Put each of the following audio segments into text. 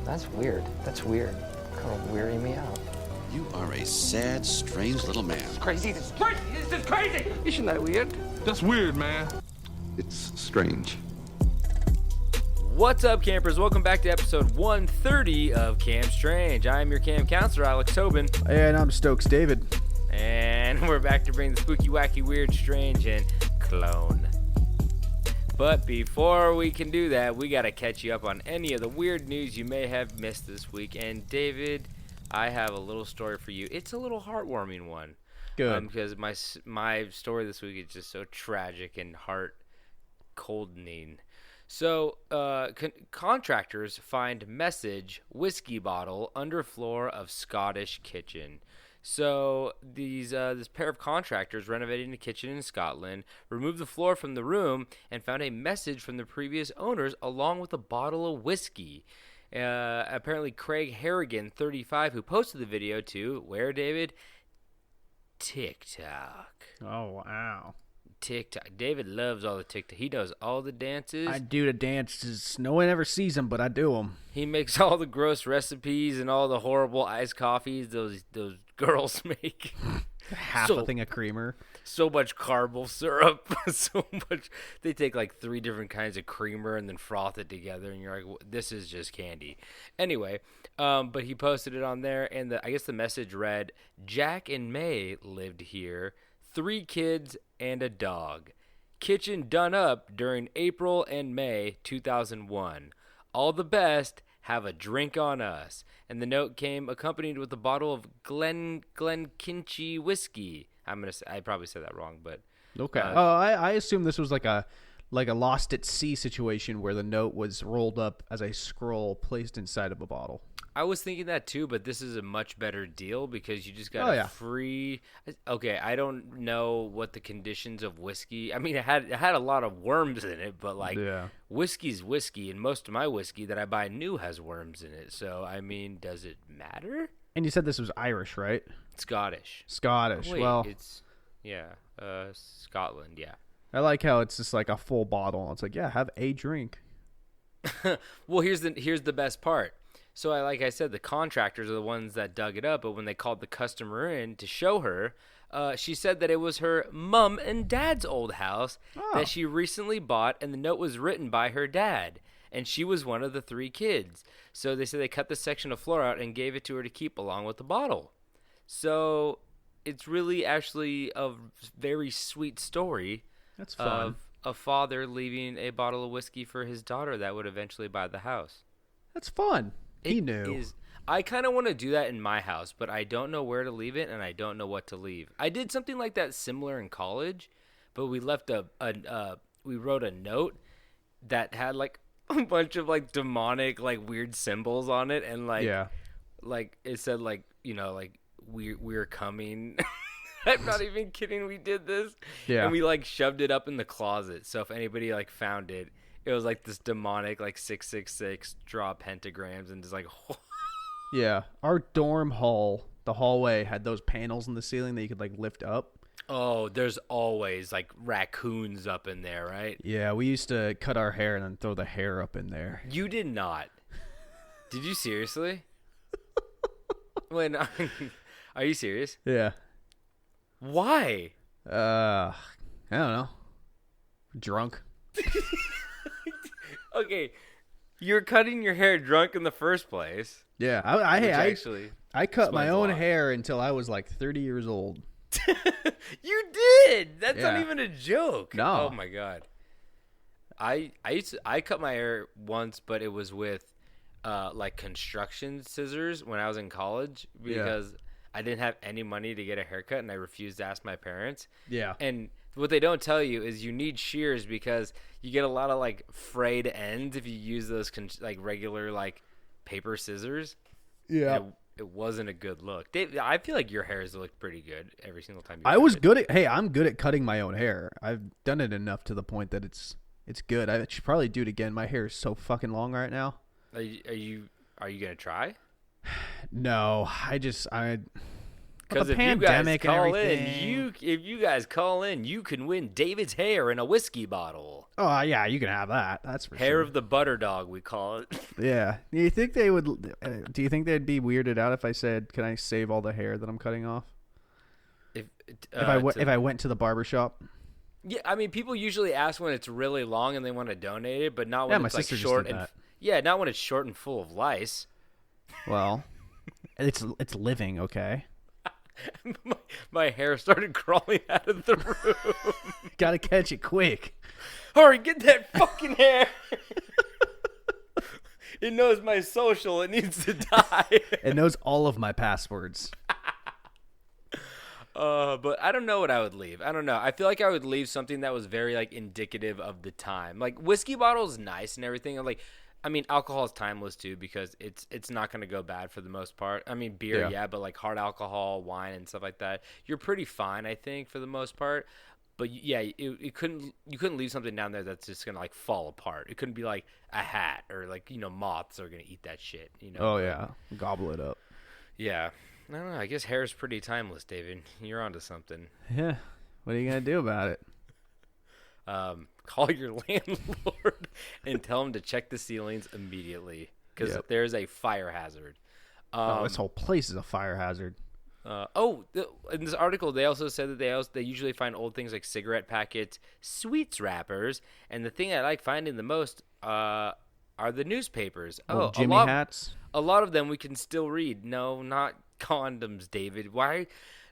That's weird. That's weird. Kind of weirding me out. You are a sad, strange little man. Crazy. This is crazy. This is crazy. Isn't that weird? That's weird, man. It's strange. What's up, campers? Welcome back to episode 130 of Cam Strange. I'm your Cam counselor, Alex Tobin. And I'm Stokes David. And we're back to bring the spooky, wacky, weird, strange, and clone. But before we can do that, we got to catch you up on any of the weird news you may have missed this week. And David, I have a little story for you. It's a little heartwarming one. Good. Because my story this week is just so tragic and heart-coldening. So, contractors find message whiskey bottle under floor of Scottish kitchen. So this pair of contractors renovating a kitchen in Scotland removed the floor from the room and found a message from the previous owners along with a bottle of whiskey. Apparently, Craig Harrigan, 35, who posted the video to where, David? TikTok. Oh, wow. TikTok. David loves all the TikTok. He does all the dances. I do the dances. No one ever sees them, but I do them. He makes all the gross recipes and all the horrible iced coffees those girls make. Half a thing of creamer. So much caramel syrup. So much. They take like 3 different kinds of creamer and then froth it together, and you're like, this is just candy. Anyway, but he posted it on there, and I guess the message read, Jack and May lived here. 3 kids and a dog. Kitchen done up during April and May 2001. All the best. Have a drink on us. And the note came accompanied with a bottle of Glenkinchie whiskey. I probably said that wrong, but okay. I assume this was like a Lost at Sea situation where the note was rolled up as a scroll placed inside of a bottle. I was thinking that too, but this is a much better deal because you just got free. Okay, I don't know what the conditions of whiskey. I mean, it had a lot of worms in it, but whiskey's whiskey, and most of my whiskey that I buy new has worms in it. So I mean, does it matter? And you said this was Irish, right? Scottish. Wait, well, it's Scotland. Yeah. I like how it's just like a full bottle. It's like, yeah, have a drink. Well, here's the best part. So, like I said, the contractors are the ones that dug it up, but when they called the customer in to show her, she said that it was her mom and dad's old house that she recently bought, and the note was written by her dad, and she was one of the 3 kids. So they said they cut the section of floor out and gave it to her to keep along with the bottle. So it's really actually a very sweet story. That's fun. Of a father leaving a bottle of whiskey for his daughter that would eventually buy the house. That's fun. He knew. I kind of want to do that in my house, but I don't know where to leave it, and I don't know what to leave. I did something like that similar in college, but we left we wrote a note that had like a bunch of like demonic like weird symbols on it, and like it said like we're coming. I'm not even kidding. We did this, and we like shoved it up in the closet. So if anybody like found it. It was like this demonic, like 666, draw pentagrams and just like. Yeah, our dorm hall, the hallway had those panels in the ceiling that you could like lift up. Oh, there's always like raccoons up in there, right? Yeah, we used to cut our hair and then throw the hair up in there. You did not. Did you seriously? Are you serious? Yeah. Why? I don't know. Drunk. Okay, you're cutting your hair drunk in the first place. Yeah, I cut my own hair until I was like 30 years old. You did. That's not even a joke. No. Oh my god. I cut my hair once, but it was with like construction scissors when I was in college because I didn't have any money to get a haircut and I refused to ask my parents. Yeah. And what they don't tell you is you need shears because you get a lot of like frayed ends if you use those like regular like paper scissors. Yeah. It wasn't a good look. Dave, I feel like your hair has looked pretty good every single time. I'm good at cutting my own hair. I've done it enough to the point that it's good. I should probably do it again. My hair is so fucking long right now. Are you gonna try? No, Because if you guys call in, if you guys call in, you can win David's hair in a whiskey bottle. Oh yeah, you can have that. That's for Hair sure. of the butter dog, we call it. Yeah. Do you think they would? Do you think they'd be weirded out if I said, "Can I save all the hair that I'm cutting off?" If I went to the barber shop. Yeah, I mean, people usually ask when it's really long and they want to donate it, but not when my it's like sister just short did and that. not when it's short and full of lice. Well, it's living, okay. My hair started crawling out of the room. Gotta catch it quick. Hurry, get that fucking hair. It knows my social. It needs to die. It knows all of my passwords. But I don't know what I would leave. I don't know. I feel like I would leave something that was very like indicative of the time. Like whiskey bottle is nice and everything. And like, I mean, alcohol is timeless too because it's not going to go bad for the most part. I mean, beer, yeah, but like hard alcohol, wine, and stuff like that, you're pretty fine, I think, for the most part. But yeah, you couldn't leave something down there that's just gonna like fall apart. It couldn't be like a hat or like moths are gonna eat that shit. Oh yeah, gobble it up. Yeah, I don't know. I guess hair is pretty timeless, David. You're onto something. Yeah. What are you gonna do about it? Call your landlord and tell him to check the ceilings immediately because there's a fire hazard. This whole place is a fire hazard. In this article, they also said that they usually find old things like cigarette packets, sweets wrappers, and the thing I like finding the most are the newspapers. Old Jimmy hats. A lot of them we can still read. No, not condoms, David. Why?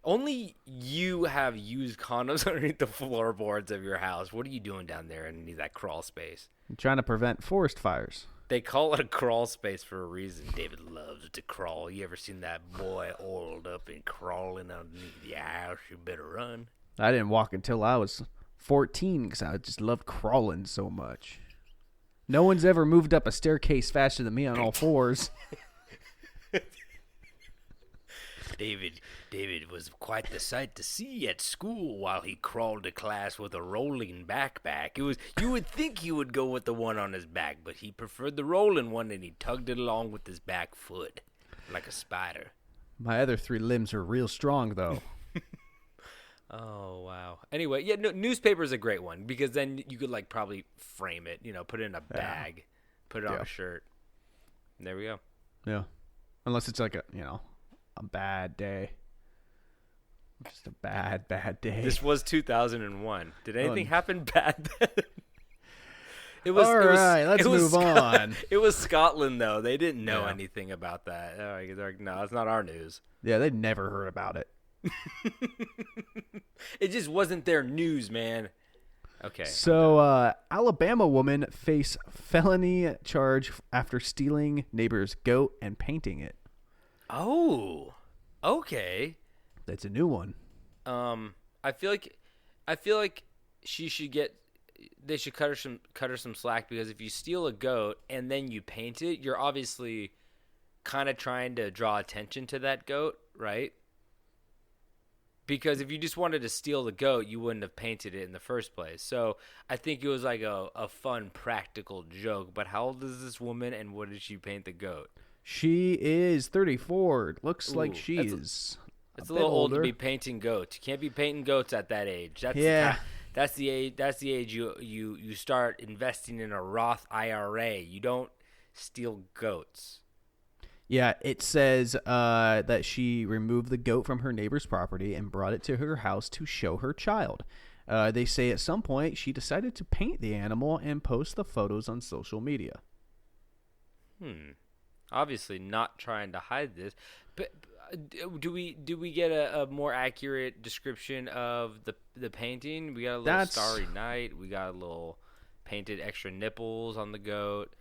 Only you have used condoms underneath the floorboards of your house. What are you doing down there underneath that crawl space? I'm trying to prevent forest fires. They call it a crawl space for a reason. David loves to crawl. You ever seen that boy oiled up and crawling underneath your house? You better run. I didn't walk until I was 14 because I just loved crawling so much. No one's ever moved up a staircase faster than me on all fours. David was quite the sight to see at school while he crawled to class with a rolling backpack. You would think he would go with the one on his back, but he preferred the rolling one and he tugged it along with his back foot like a spider. My other 3 limbs are real strong though. Oh wow. Anyway, yeah, newspaper is a great one because then you could like probably frame it, put it in a bag, put it on a shirt. And there we go. Yeah. Unless it's like a bad day. Just a bad day. This was 2001. Did anything happen bad then? Let's move on. It was Scotland, though. They didn't know anything about that. They're like, no, it's not our news. Yeah, they'd never heard about it. It just wasn't their news, man. Okay. So, Alabama woman face felony charge after stealing neighbor's goat and painting it. Oh, okay. That's a new one. I feel like she should get. They should cut her some slack because if you steal a goat and then you paint it, you're obviously kind of trying to draw attention to that goat, right? Because if you just wanted to steal the goat, you wouldn't have painted it in the first place. So I think it was like a fun practical joke. But how old is this woman and what did she paint the goat? She is 34. Looks like she is. It's a little old to be painting goats. You can't be painting goats at that age. That's the age. That's the age you start investing in a Roth IRA. You don't steal goats. Yeah, it says that she removed the goat from her neighbor's property and brought it to her house to show her child. They say at some point she decided to paint the animal and post the photos on social media. Obviously not trying to hide this, but do we get a more accurate description of the painting? We got a little starry night. We got a little painted extra nipples on the goat.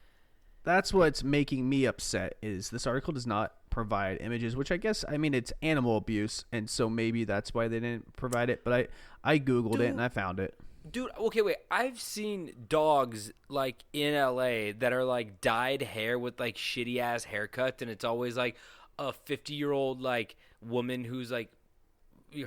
That's what's making me upset is this article does not provide images, which I guess, it's animal abuse, and so maybe that's why they didn't provide it, but I Googled it and I found it. Dude, okay, wait. I've seen dogs, like, in L.A. that are, like, dyed hair with, like, shitty-ass haircuts, and it's always, like, a 50-year-old, like, woman who's, like,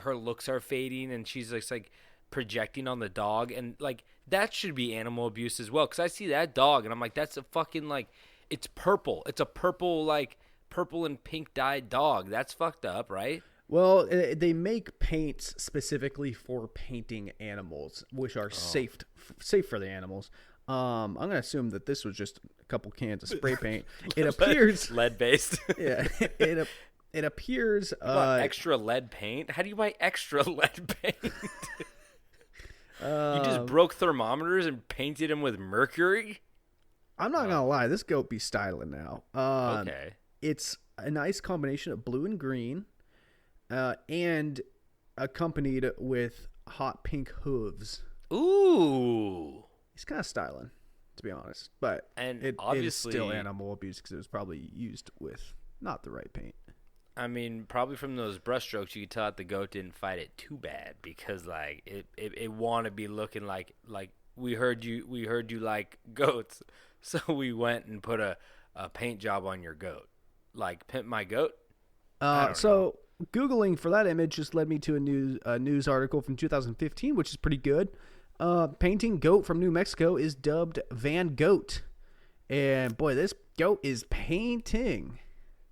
her looks are fading, and she's, like, projecting on the dog, and, like, that should be animal abuse as well, because I see that dog, and I'm like, that's a fucking, like, it's purple. It's a purple, like, purple and pink dyed dog. That's fucked up, right? Well, they make paints specifically for painting animals, which are safe for the animals. I'm gonna assume that this was just a couple cans of spray paint. It appears lead based. Yeah, it appears. Extra lead paint? How do you buy extra lead paint? You just broke thermometers and painted them with mercury? I'm not gonna lie, this goat be styling now. Okay. It's a nice combination of blue and green, and accompanied with hot pink hooves. Ooh. He's kind of styling, to be honest, but it is still animal abuse because it was probably used with not the right paint. I mean, probably from those brushstrokes, you could tell that the goat didn't fight it too bad because, like, it want to be looking like we heard you like goats, so we went and put a paint job on your goat, like pimp my goat. So Googling for that image just led me to a news article from 2015, which is pretty good. Painting goat from New Mexico is dubbed Van Goat, and boy, this goat is painting.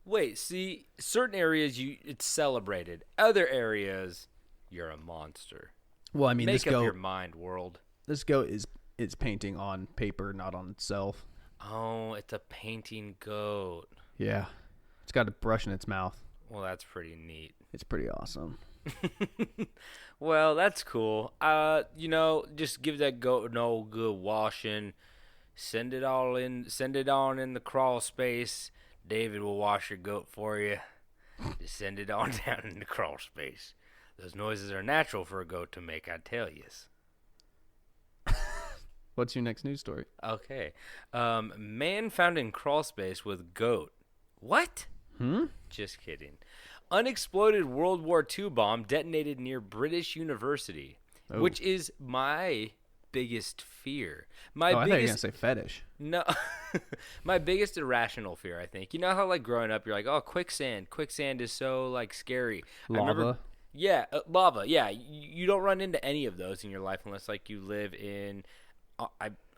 Wait, see, certain areas it's celebrated. Other areas, you're a monster. Well, I mean, Make this up goat, your mind, world. This goat is painting on paper, not on itself. Oh, it's a painting goat. Yeah, it's got a brush in its mouth. Well, that's pretty neat. It's pretty awesome. Well, that's cool. Just give that goat an old good washing. Send it on in the crawl space. David will wash your goat for you. Just send it on down in the crawl space. Those noises are natural for a goat to make, I tell you. What's your next news story? Okay. Man found in crawl space with goat. What? Just kidding. Unexploded World War II bomb detonated near British University, which is my biggest fear. I thought you were going to say fetish. No. My biggest irrational fear, I think. You know how, like, growing up, you're like, oh, quicksand. Quicksand is so, like, scary. Lava. Lava. Yeah, you don't run into any of those in your life unless, like, you live in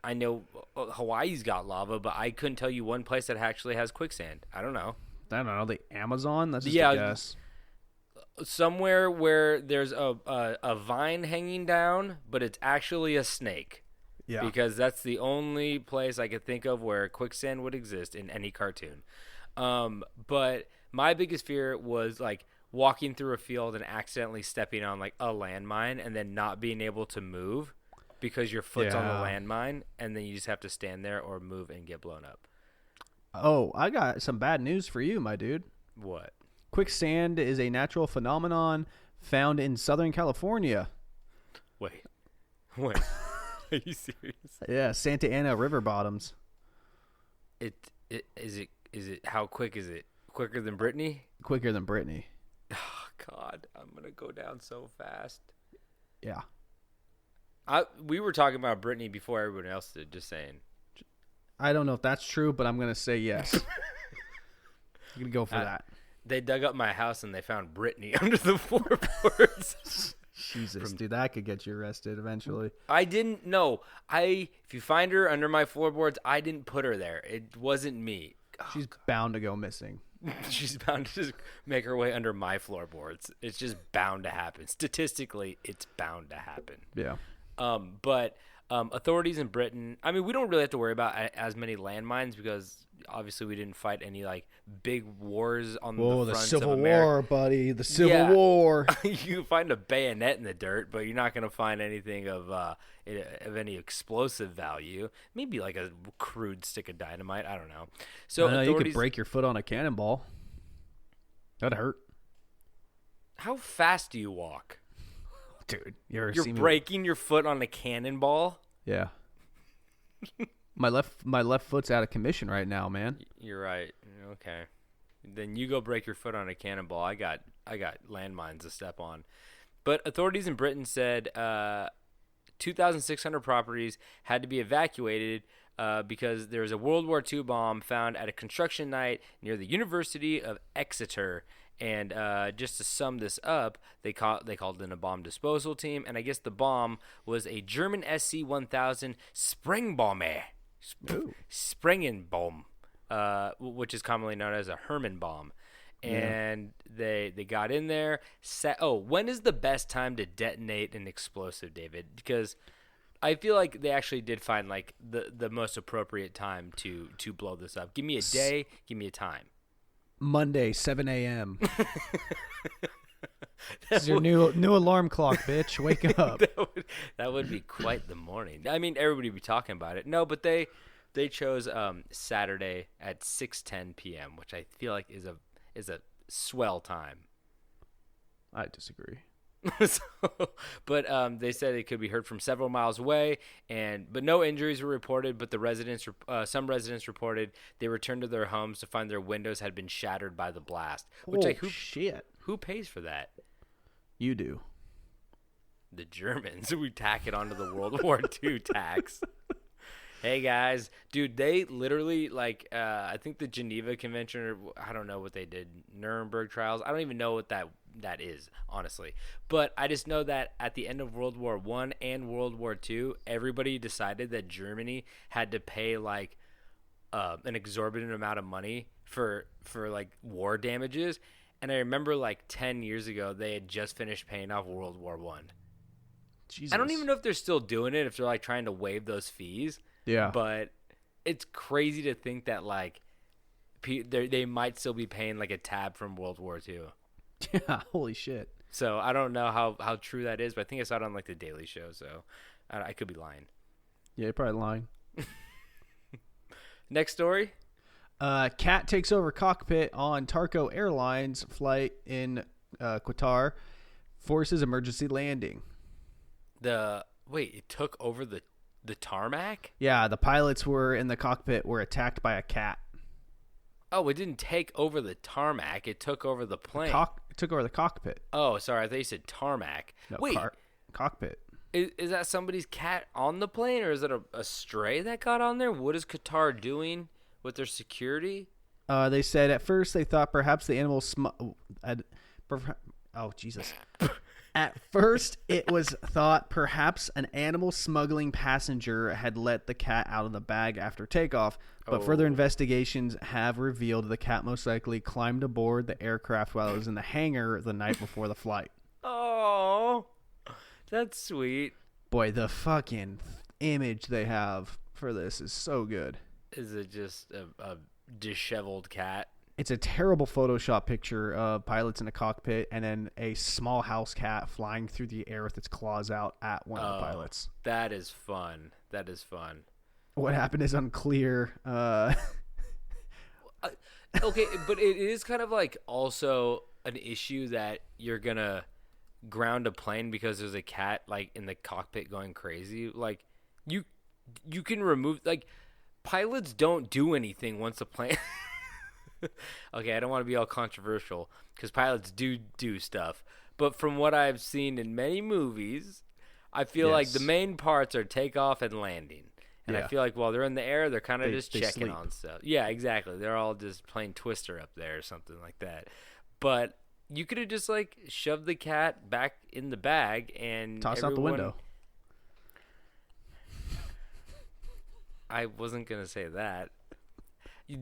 I know Hawaii's got lava, but I couldn't tell you one place that actually has quicksand. I don't know. The Amazon? That's just a guess. Somewhere where there's a vine hanging down, but it's actually a snake. Yeah. Because that's the only place I could think of where quicksand would exist in any cartoon. But my biggest fear was, like, walking through a field and accidentally stepping on, like, a landmine and then not being able to move because your foot's on the landmine, and then you just have to stand there or move and get blown up. Oh, I got some bad news for you, my dude. What? Quicksand is a natural phenomenon found in Southern California. Wait. Are you serious? Yeah, Santa Ana river bottoms. Is it how quick is it? Quicker than Brittany? Quicker than Brittany. Oh, God, I'm going to go down so fast. Yeah. We were talking about Brittany before everyone else did, just saying. I don't know if that's true, but I'm going to say yes. I'm going to go for that. They dug up my house and they found Brittany under the floorboards. Jesus, dude, that could get you arrested eventually. I didn't know. If you find her under my floorboards, I didn't put her there. It wasn't me. She's bound to go missing. She's bound to just make her way under my floorboards. It's just bound to happen. Statistically, it's bound to happen. Yeah. But authorities in Britain, I mean, we don't really have to worry about as many landmines because obviously we didn't fight any, like, big wars on the fronts the Civil of America. War, buddy. The Civil War. You find a bayonet in the dirt, but you're not going to find anything of any explosive value. Maybe like a crude stick of dynamite. I don't know. So you could break your foot on a cannonball. That'd hurt. How fast do you walk? Dude, you're breaking your foot on a cannonball? Yeah. My left foot's out of commission right now, man. You're right. Okay. Then you go break your foot on a cannonball. I got landmines to step on. But authorities in Britain said 2,600 properties had to be evacuated because there was a World War II bomb found at a construction site near the University of Exeter. And just to sum this up, they called in a bomb disposal team, and I guess the bomb was a German SC-1000 Sprengbombe. Sprengenbomb, which is commonly known as a Hermann bomb. and they got in there. When is the best time to detonate an explosive, David? Because I feel like they actually did find like the most appropriate time to blow this up. Give me a day. Give me a time. Monday, 7 a.m. This is your new alarm clock, bitch. Wake up. That would be quite the morning. I mean, everybody would be talking about it. No, but they chose Saturday at 6:10 p.m., which I feel like is a swell time. I disagree. But they said it could be heard from several miles away, but no injuries were reported. But some residents reported they returned to their homes to find their windows had been shattered by the blast. Which shit! Who pays for that? You do. The Germans. We tack it onto the World War II tax. Hey guys, dude, they literally I think the Geneva Convention, or I don't know what they did, Nuremberg trials. I don't even know what that is, honestly. But I just know that at the end of World War I and World War II, everybody decided that Germany had to pay an exorbitant amount of money for war damages. And I remember 10 years ago, they had just finished paying off World War I. Jesus. I don't even know if they're still doing it, if they're trying to waive those fees. Yeah. But it's crazy to think that they might still be paying a tab from World War II. Yeah, holy shit. So I don't know how true that is, but I think I saw it on the Daily Show, so I could be lying. Yeah, you're probably lying. Next story. Cat takes over cockpit on Tarko Airlines flight in Qatar, forces emergency landing. It took over the tarmac? Yeah, the pilots were in the cockpit were attacked by a cat. Oh, it didn't take over the tarmac. It took over the plane. It took over the cockpit. Oh, sorry. I thought you said tarmac. No, Wait. Cockpit. Is that somebody's cat on the plane, or is it a stray that got on there? What is Qatar doing with their security? They said at first they thought perhaps the animal Jesus. At first, it was thought perhaps an animal smuggling passenger had let the cat out of the bag after takeoff, but further investigations have revealed the cat most likely climbed aboard the aircraft while it was in the hangar the night before the flight. Oh, that's sweet. Boy, the fucking image they have for this is so good. Is it just a disheveled cat? It's a terrible Photoshop picture of pilots in a cockpit and then a small house cat flying through the air with its claws out at one of the pilots. That is fun. What happened is unclear. Okay, but it is kind of also an issue that you're going to ground a plane because there's a cat in the cockpit going crazy. You can remove pilots don't do anything once a plane Okay, I don't want to be all controversial because pilots do stuff. But from what I've seen in many movies, I feel like the main parts are takeoff and landing. And I feel like while they're in the air, they're kind of just checking on stuff. Yeah, exactly. They're all just playing Twister up there or something like that. But you could have just shoved the cat back in the bag and toss out the window. I wasn't going to say that.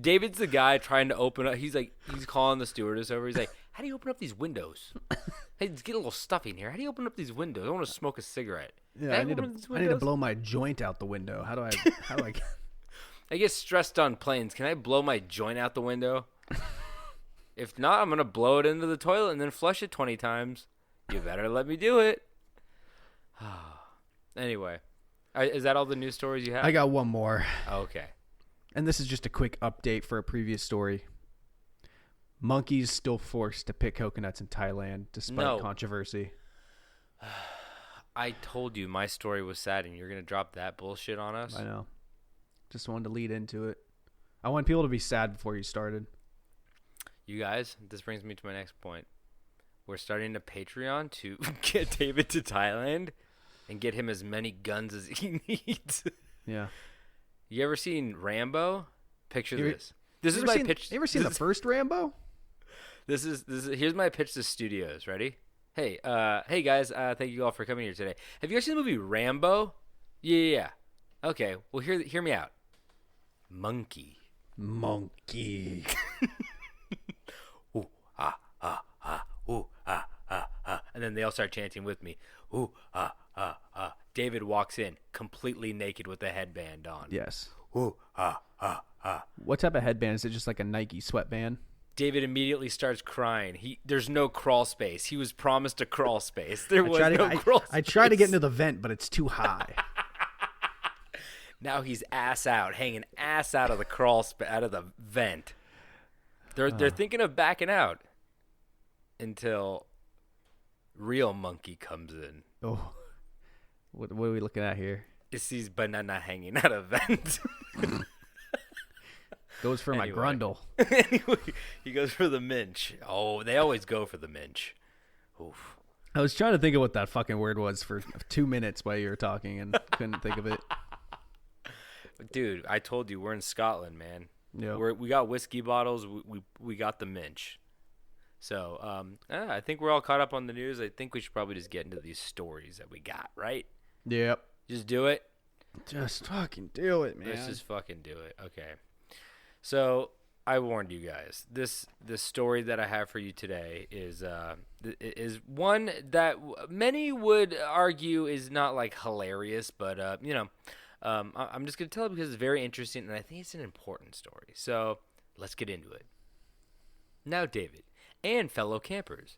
David's the guy trying to open up. He's calling the stewardess over. He's like, how do you open up these windows? Hey, it's getting a little stuffy in here. How do you open up these windows? I want to smoke a cigarette. Yeah, I need to blow my joint out the window. How do I I get stressed on planes. Can I blow my joint out the window? If not, I'm going to blow it into the toilet and then flush it 20 times. You better let me do it. Anyway, is that all the news stories you have? I got one more. Okay. And this is just a quick update for a previous story. Monkeys still forced to pick coconuts in Thailand despite controversy. I told you my story was sad and you're going to drop that bullshit on us? I know. Just wanted to lead into it. I want people to be sad before you started. You guys, this brings me to my next point. We're starting a Patreon to get David to Thailand and get him as many guns as he needs. Yeah. You ever seen Rambo? Picture this. This is my pitch. You ever seen the first Rambo? This is here's my pitch to studios. Ready? Hey guys, thank you all for coming here today. Have you guys seen the movie Rambo? Yeah. Okay, well hear me out. Monkey. Ooh, And then they all start chanting with me. Ooh, ah, ah, ah. David walks in completely naked with a headband on. Yes. Ooh, ah, ah, ah. What type of headband? Is it just like a Nike sweatband? David immediately starts crying. There's no crawl space. He was promised a crawl space. There was no crawl space. I try to get into the vent, but it's too high. Now he's ass out, hanging ass out of the out of the vent. They're thinking of backing out until real monkey comes in. Oh, what are we looking at here? It sees banana hanging out of vent. Goes for my grundle. Anyway, he goes for the minch. Oh, they always go for the minch. Oof. I was trying to think of what that fucking word was for 2 minutes while you were talking and couldn't think of it. Dude, I told you we're in Scotland, man. Yeah. We got whiskey bottles. We got the minch. So I think we're all caught up on the news. I think we should probably just get into these stories that we got, right? Yep. Just do it. Just fucking do it, man. Let's just fucking do it. Okay. So I warned you guys. This story that I have for you today is one that many would argue is not like hilarious, but I'm just gonna tell it because it's very interesting and I think it's an important story. So let's get into it. Now, David and fellow campers,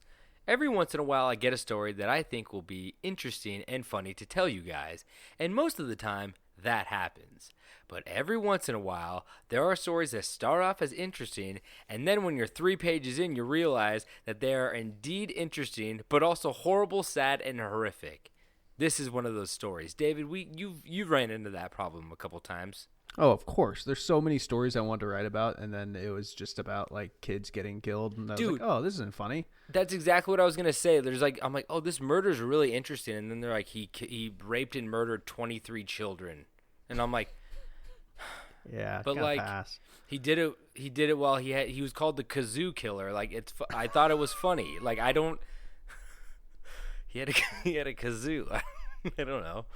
every once in a while I get a story that I think will be interesting and funny to tell you guys, and most of the time that happens. But every once in a while, there are stories that start off as interesting, and then when you're 3 pages in, you realize that they are indeed interesting, but also horrible, sad, and horrific. This is one of those stories. David, you've ran into that problem a couple times. Oh, of course. There's so many stories I wanted to write about, and then it was just about like kids getting killed, and I was like, oh, this isn't funny. That's exactly what I was gonna say. I'm like, oh, this murder is really interesting, and then they're like, he raped and murdered 23 children, and I'm like, yeah, but like pass. he did it while he was called the kazoo killer. Like I thought it was funny. Like I don't. he had a kazoo. I don't know.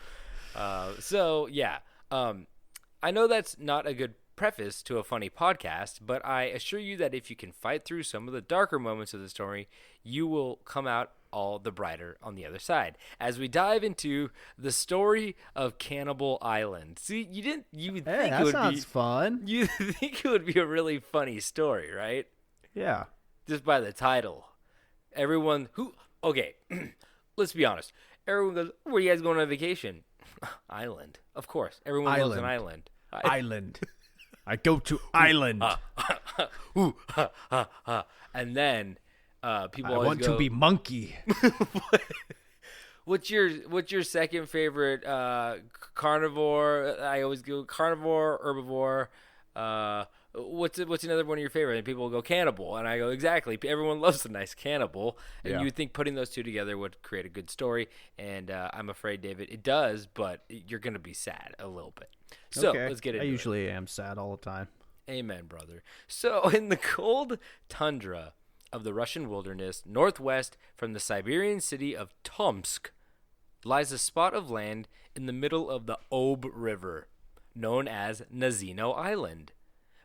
So yeah. I know that's not a good preface to a funny podcast, but I assure you that if you can fight through some of the darker moments of the story, you will come out all the brighter on the other side. As we dive into the story of Cannibal Island. See, you would think that it would sounds be fun. You think it would be a really funny story, right? Yeah. Just by the title. Okay, let's be honest. Everyone goes, where are you guys going on vacation? Island. Of course. Everyone loves an island. Island. I go to island. And then people I always want go, to be monkey. What's your second favorite carnivore? I always go carnivore, herbivore. What's another one of your favorite? And people will go cannibal, and I go exactly. Everyone loves a nice cannibal, and you would think putting those two together would create a good story. And I'm afraid, David, it does, but you're gonna be sad a little bit. So let's get into it. I usually am sad all the time. Amen, brother. So in the cold tundra of the Russian wilderness, northwest from the Siberian city of Tomsk, lies a spot of land in the middle of the Ob River, known as Nazino Island.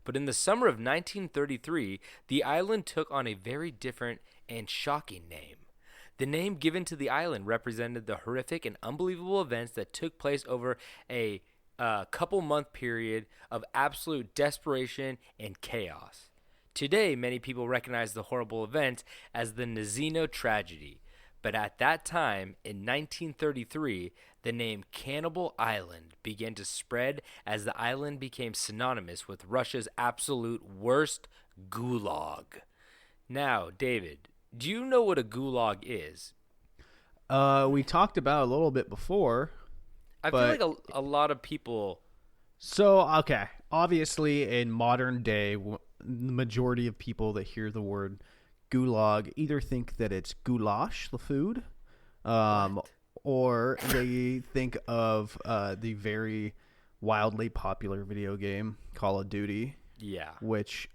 But in the summer of 1933, the island took on a very different and shocking name. The name given to the island represented the horrific and unbelievable events that took place over a couple-month period of absolute desperation and chaos. Today, many people recognize the horrible events as the Nazino tragedy. But at that time, in 1933, the name Cannibal Island began to spread as the island became synonymous with Russia's absolute worst gulag. Now, David, do you know what a gulag is? We talked about it a little bit before. I feel like a lot of people... So, okay. Obviously, in modern day, the majority of people that hear the word gulag either think that it's goulash, the food, or they think of the very wildly popular video game Call of Duty. Yeah. Which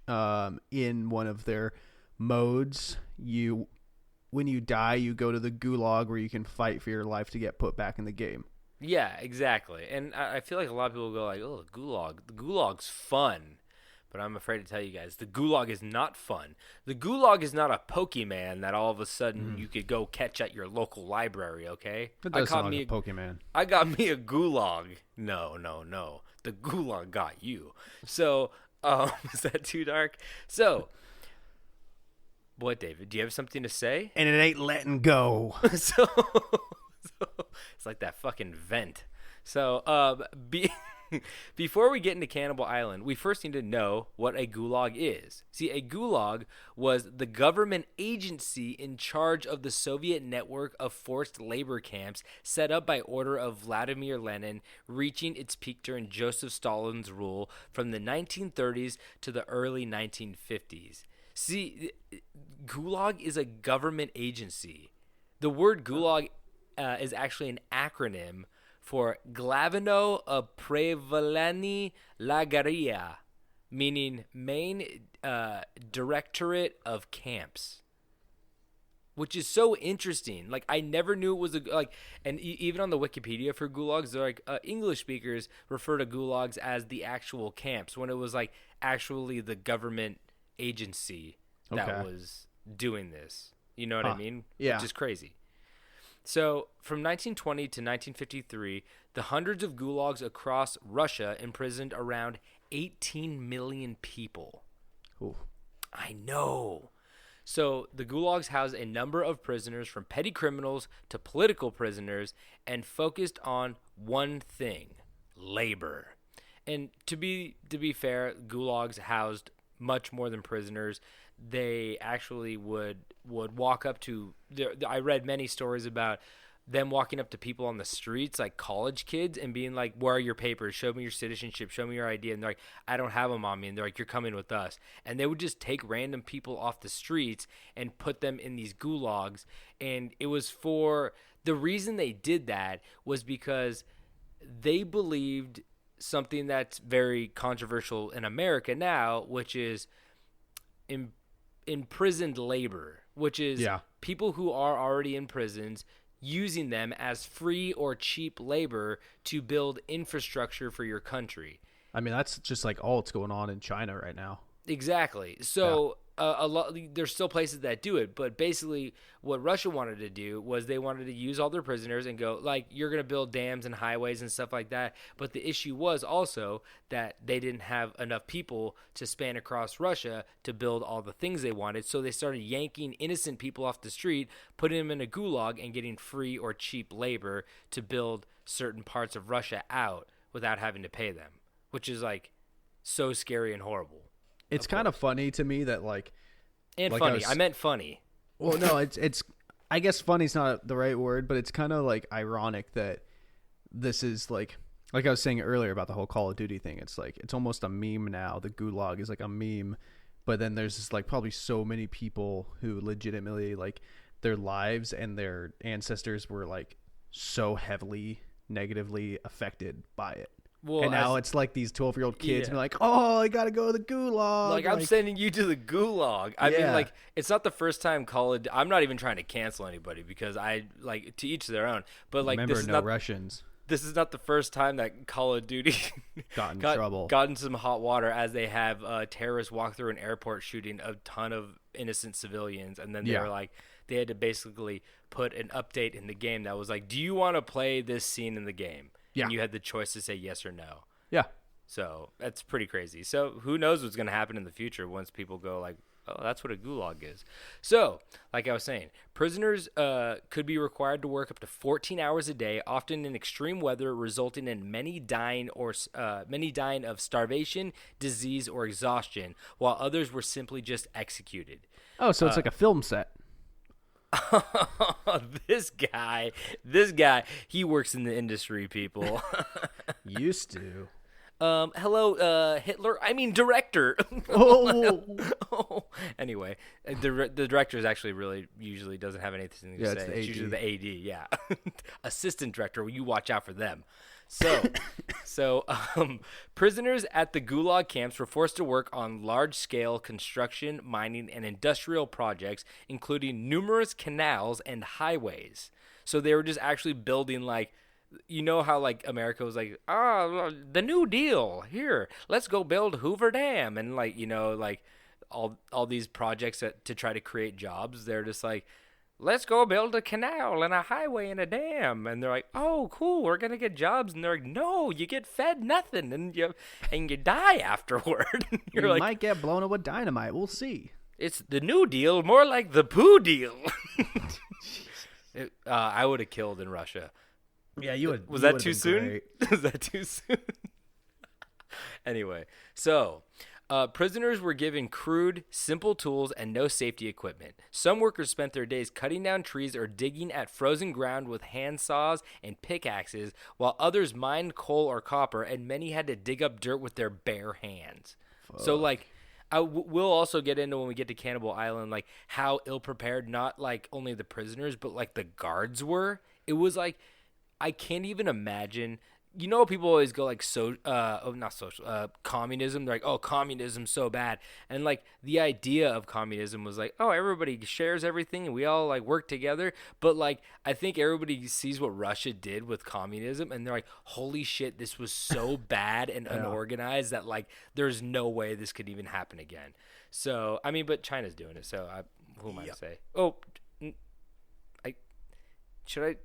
in one of their modes, when you die, you go to the gulag where you can fight for your life to get put back in the game. Yeah, exactly. And I feel like a lot of people go like, oh, the gulag. The gulag's fun. but I'm afraid to tell you guys, the Gulag is not fun. The Gulag is not a Pokemon that all of a sudden you could go catch at your local library, okay? That does sound like a Pokemon. I got me a Gulag. No. The Gulag got you. So, is that too dark? So, what, David? Do you have something to say? And it ain't letting go. so it's like that fucking vent. So, before we get into Cannibal Island, we first need to know what a gulag is. See, a gulag was the government agency in charge of the Soviet network of forced labor camps set up by order of Vladimir Lenin, reaching its peak during Joseph Stalin's rule from the 1930s to the early 1950s. See, gulag is a government agency. The word gulag is actually an acronym for Glavno Upravlenie Lageria, meaning main directorate of camps, which is so interesting. Like, I never knew it was and even on the Wikipedia for gulags, they're like, English speakers refer to gulags as the actual camps, when it was like actually the government agency that was doing this. You know what I mean? Yeah. Which is crazy. So, from 1920 to 1953, the hundreds of gulags across Russia imprisoned around 18 million people. Ooh. I know. So, the gulags housed a number of prisoners from petty criminals to political prisoners and focused on one thing: labor. And to be fair, gulags housed much more than prisoners. They actually would walk up to I read many stories about them walking up to people on the streets, like college kids, and being like, where are your papers? Show me your citizenship. Show me your ID. And they're like, I don't have them on me. And they're like, you're coming with us. And they would just take random people off the streets and put them in these gulags. And it was the reason they did that was because they believed something that's very controversial in America now, which is imprisoned labor, which is people who are already in prisons using them as free or cheap labor to build infrastructure for your country. I mean, that's just like all that's going on in China right now. Exactly. So there's still places that do it, but basically what Russia wanted to do was they wanted to use all their prisoners and go, like, you're going to build dams and highways and stuff like that. But the issue was also that they didn't have enough people to span across Russia to build all the things they wanted. So they started yanking innocent people off the street, putting them in a gulag, and getting free or cheap labor to build certain parts of Russia out without having to pay them, which is like so scary and horrible. It's kind of funny to me that funny. I meant funny. Well, no, it's I guess funny's not the right word, but it's kind of like ironic that this is like I was saying earlier about the whole Call of Duty thing. It's like it's almost a meme now. The gulag is like a meme, but then there's just like probably so many people who legitimately like their lives and their ancestors were like so heavily negatively affected by it. Well, and now it's like these 12-year-old kids be like, oh, I got to go to the gulag. Like, I'm sending you to the gulag. I mean, like, it's not the first time I'm not even trying to cancel anybody because I, like, to each their own. But, like, remember, no Russians. This is not the first time that Call of Duty got in some hot water as they have terrorists walk through an airport shooting a ton of innocent civilians. And then they were like, they had to basically put an update in the game that was like, do you want to play this scene in the game? Yeah. And you had the choice to say yes or no. Yeah. So that's pretty crazy. So who knows what's going to happen in the future once people go like, oh, that's what a gulag is. So, like I was saying, prisoners could be required to work up to 14 hours a day, often in extreme weather, resulting in many dying of starvation, disease, or exhaustion, while others were simply just executed. Oh, so it's like a film set. This guy, he works in the industry, people. Used to. Hello, Hitler. I mean, director. Oh. Anyway, the director is actually usually doesn't have anything to say. It's usually the AD. Yeah, assistant director. Well, you watch out for them. So, prisoners at the Gulag camps were forced to work on large-scale construction, mining, and industrial projects, including numerous canals and highways. So they were just actually building like you know how like America was like, the New Deal here, let's go build Hoover Dam, and like like all these projects to try to create jobs. They're just like, let's go build a canal and a highway and a dam, and they're like, oh cool, we're gonna get jobs, and they're like, no, you get fed nothing, and you die afterward. You're You like, might get blown up with dynamite. We'll see. it's the New Deal, more like the poo deal. I would have killed in Russia. Yeah, you would. Was that too soon? Was that too soon? Anyway, so prisoners were given crude, simple tools and no safety equipment. Some workers spent their days cutting down trees or digging at frozen ground with hand saws and pickaxes, while others mined coal or copper, and many had to dig up dirt with their bare hands. So, like, we'll also get into when we get to Cannibal Island, like, how ill-prepared not, like, only the prisoners, but, like, the guards were. It was, like, I can't even imagine. You know, people always go like communism. They're like, oh, communism's so bad. And like the idea of communism was like, oh, everybody shares everything and we all like work together. But like, I think everybody sees what Russia did with communism and they're like, holy shit, this was so bad and unorganized that like, there's no way this could even happen again. So, I mean, but China's doing it. So who am I to say? Oh, should I?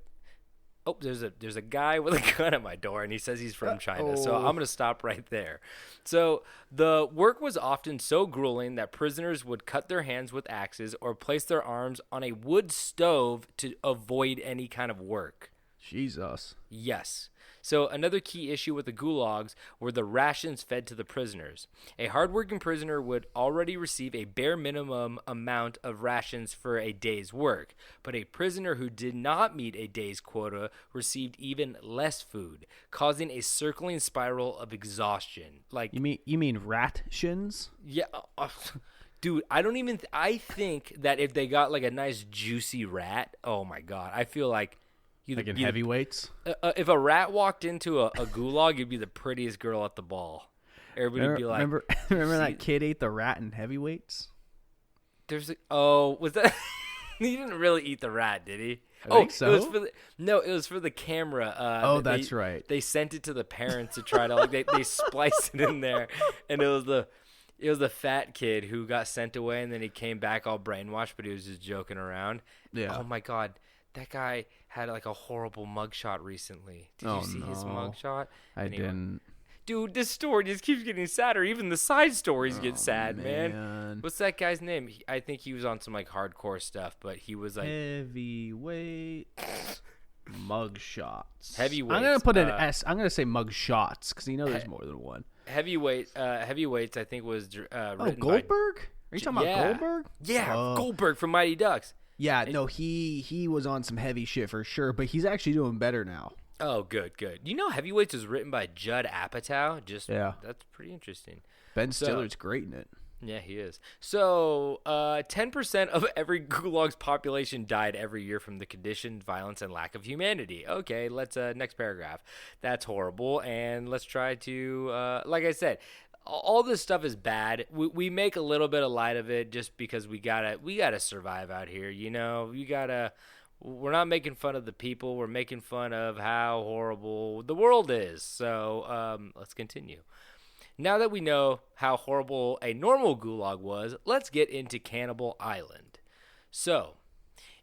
Oh, there's a guy with a gun at my door, and he says he's from China. So I'm going to stop right there. So the work was often so grueling that prisoners would cut their hands with axes or place their arms on a wood stove to avoid any kind of work. Jesus. Yes. So another key issue with the gulags were the rations fed to the prisoners. A hardworking prisoner would already receive a bare minimum amount of rations for a day's work, but a prisoner who did not meet a day's quota received even less food, causing a circling spiral of exhaustion. Like You mean rations? Yeah, dude, I think that if they got like a nice juicy rat, oh my god, I feel like Like in heavyweights? if a rat walked into a gulag, you'd be the prettiest girl at the ball. Everybody would be like, remember that kid ate the rat in heavyweights? Was that? He didn't really eat the rat, did he? I think so. It was for the camera. That's right. They sent it to the parents to try to like they spliced it in there, and it was the fat kid who got sent away, and then he came back all brainwashed, but he was just joking around. Yeah. Oh my god. That guy had like a horrible mugshot recently. Did you see his mugshot? I didn't. Dude, this story just keeps getting sadder. Even the side stories get sad, man. What's that guy's name? I think he was on some like hardcore stuff, but he was like heavyweight mugshots. Heavyweights. I'm gonna put an S. I'm gonna say mugshots because there's more than one. Heavyweights. I think was written Goldberg? Are you talking about Goldberg? Yeah, Goldberg from Mighty Ducks. Yeah, no, he was on some heavy shit for sure, but he's actually doing better now. Oh, good. You know, Heavyweights was written by Judd Apatow. That's pretty interesting. Ben Stiller's great in it. Yeah, he is. So, 10% of every gulag's population died every year from the condition, violence, and lack of humanity. Okay, let's next paragraph. That's horrible, and let's try to, like I said, all this stuff is bad. We make a little bit of light of it just because we gotta survive out here. You know, we're not making fun of the people. We're making fun of how horrible the world is. So let's continue. Now that we know how horrible a normal gulag was, let's get into Cannibal Island. So,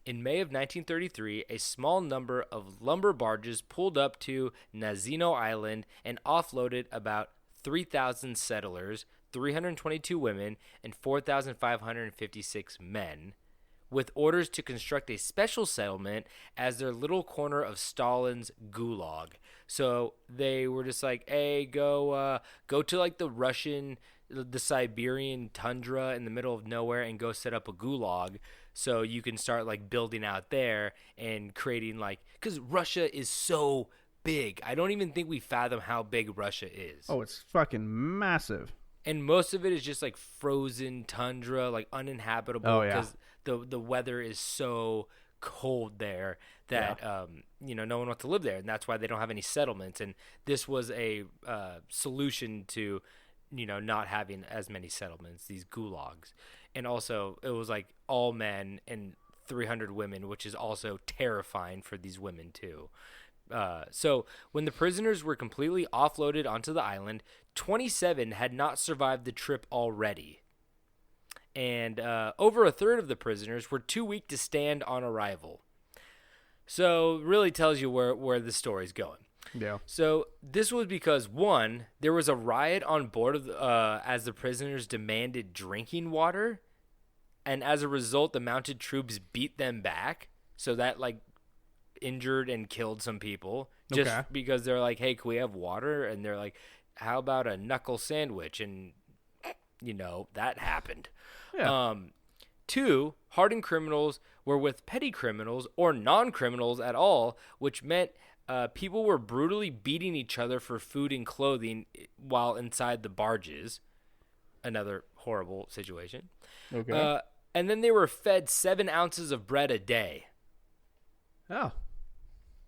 in May of 1933, a small number of lumber barges pulled up to Nazino Island and offloaded about 3,000 settlers, 322 women, and 4,556 men, with orders to construct a special settlement as their little corner of Stalin's gulag. So they were just like, hey, go to like the Siberian tundra in the middle of nowhere and go set up a gulag so you can start like building out there and creating like, because Russia is so big. I don't even think we fathom how big Russia is. Oh, it's fucking massive. And most of it is just like frozen tundra, like uninhabitable because the weather is so cold there that no one wants to live there, and that's why they don't have any settlements. And this was a solution to not having as many settlements, these gulags. And also it was like all men and 300 women, which is also terrifying for these women too. So when the prisoners were completely offloaded onto the island, 27 had not survived the trip already. And over a third of the prisoners were too weak to stand on arrival. So it really tells you where the story's going. Yeah. So this was because, one, there was a riot on board of as the prisoners demanded drinking water. And as a result, the mounted troops beat them back. So that, like, injured and killed some people. Just because they're like, hey, can we have water? And they're like, how about a knuckle sandwich? And, you know, that happened. Yeah. Two, hardened criminals were with petty criminals or non-criminals at all, which meant people were brutally beating each other for food and clothing while inside the barges. Another horrible situation. Okay. And then they were fed 7 ounces of bread a day. Oh.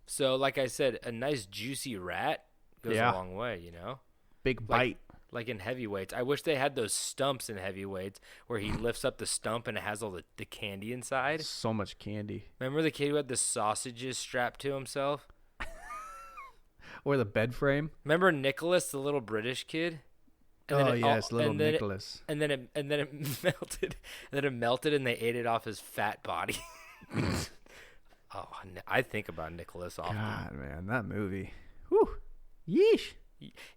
So, like I said, a nice juicy rat goes a long way, you know? Big bite. Like in heavyweights. I wish they had those stumps in heavyweights where he lifts up the stump and it has all the candy inside. So much candy. Remember the kid who had the sausages strapped to himself? Or the bed frame. Remember Nicholas, the little British kid? And little Nicholas. And then it melted. And then it melted and they ate it off his fat body. Oh, I think about Nicholas often. God, man, that movie. Whew. Yeesh.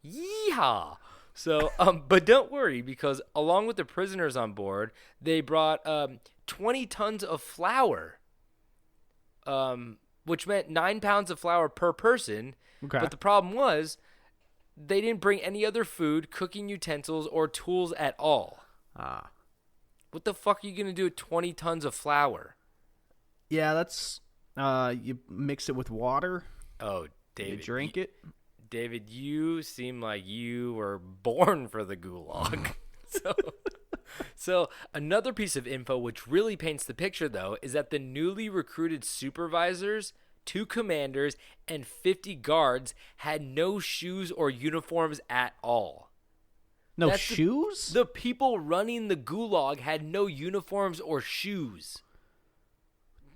Yeehaw. So, but don't worry, because along with the prisoners on board, they brought 20 tons of flour, which meant 9 pounds of flour per person. Okay. But the problem was they didn't bring any other food, cooking utensils, or tools at all. Ah. What the fuck are you going to do with 20 tons of flour? Yeah, that's you mix it with water. Oh, David. You drink it. David, you seem like you were born for the gulag. So another piece of info which really paints the picture, though, is that the newly recruited supervisors, 2 commanders, and 50 guards had no shoes or uniforms at all. No shoes? The people running the gulag had no uniforms or shoes.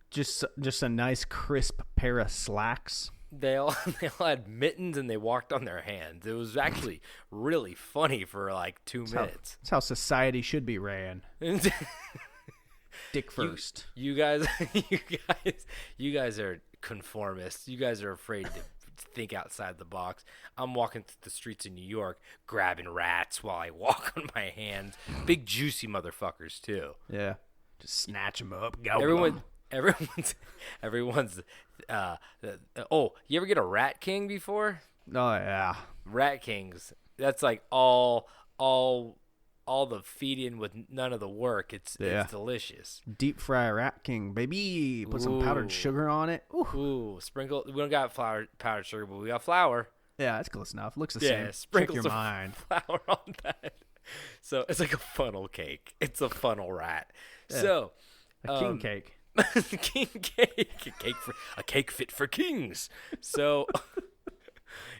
Just a nice crisp pair of slacks. They all had mittens and they walked on their hands. It was actually really funny for like 2 minutes. That's how society should be ran. Dick first. You guys are conformists. You guys are afraid to think outside the box. I'm walking through the streets of New York, grabbing rats while I walk on my hands. Big juicy motherfuckers too. Yeah, just snatch them up. Everyone's. You ever get a Rat King before? Oh yeah, Rat Kings. That's like all the feeding with none of the work. It's delicious. Deep fry Rat King, baby. Put some powdered sugar on it. Ooh, sprinkle. We don't got powdered sugar, but we got flour. Yeah, that's close enough. Looks the same. Sprinkle your some mind. flour on that. So it's like a funnel cake. It's a funnel rat. Yeah. So a king cake. King cake, a cake fit for kings. So,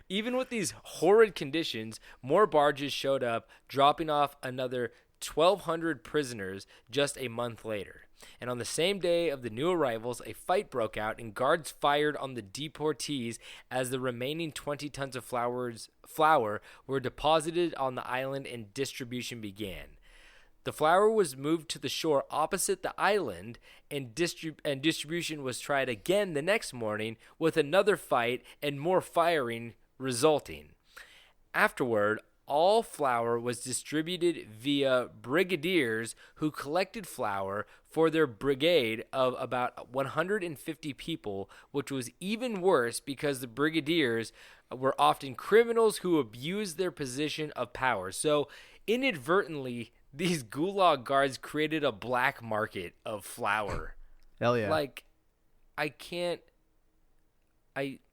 even with these horrid conditions, more barges showed up, dropping off another 1,200 prisoners just a month later. And on the same day of the new arrivals, a fight broke out, and guards fired on the deportees as the remaining 20 tons of flour were deposited on the island and distribution began. The flour was moved to the shore opposite the island, and distribution was tried again the next morning with another fight and more firing resulting. Afterward, all flour was distributed via brigadiers who collected flour for their brigade of about 150 people, which was even worse because the brigadiers were often criminals who abused their position of power. So, inadvertently, these gulag guards created a black market of flour. Hell yeah. Like, I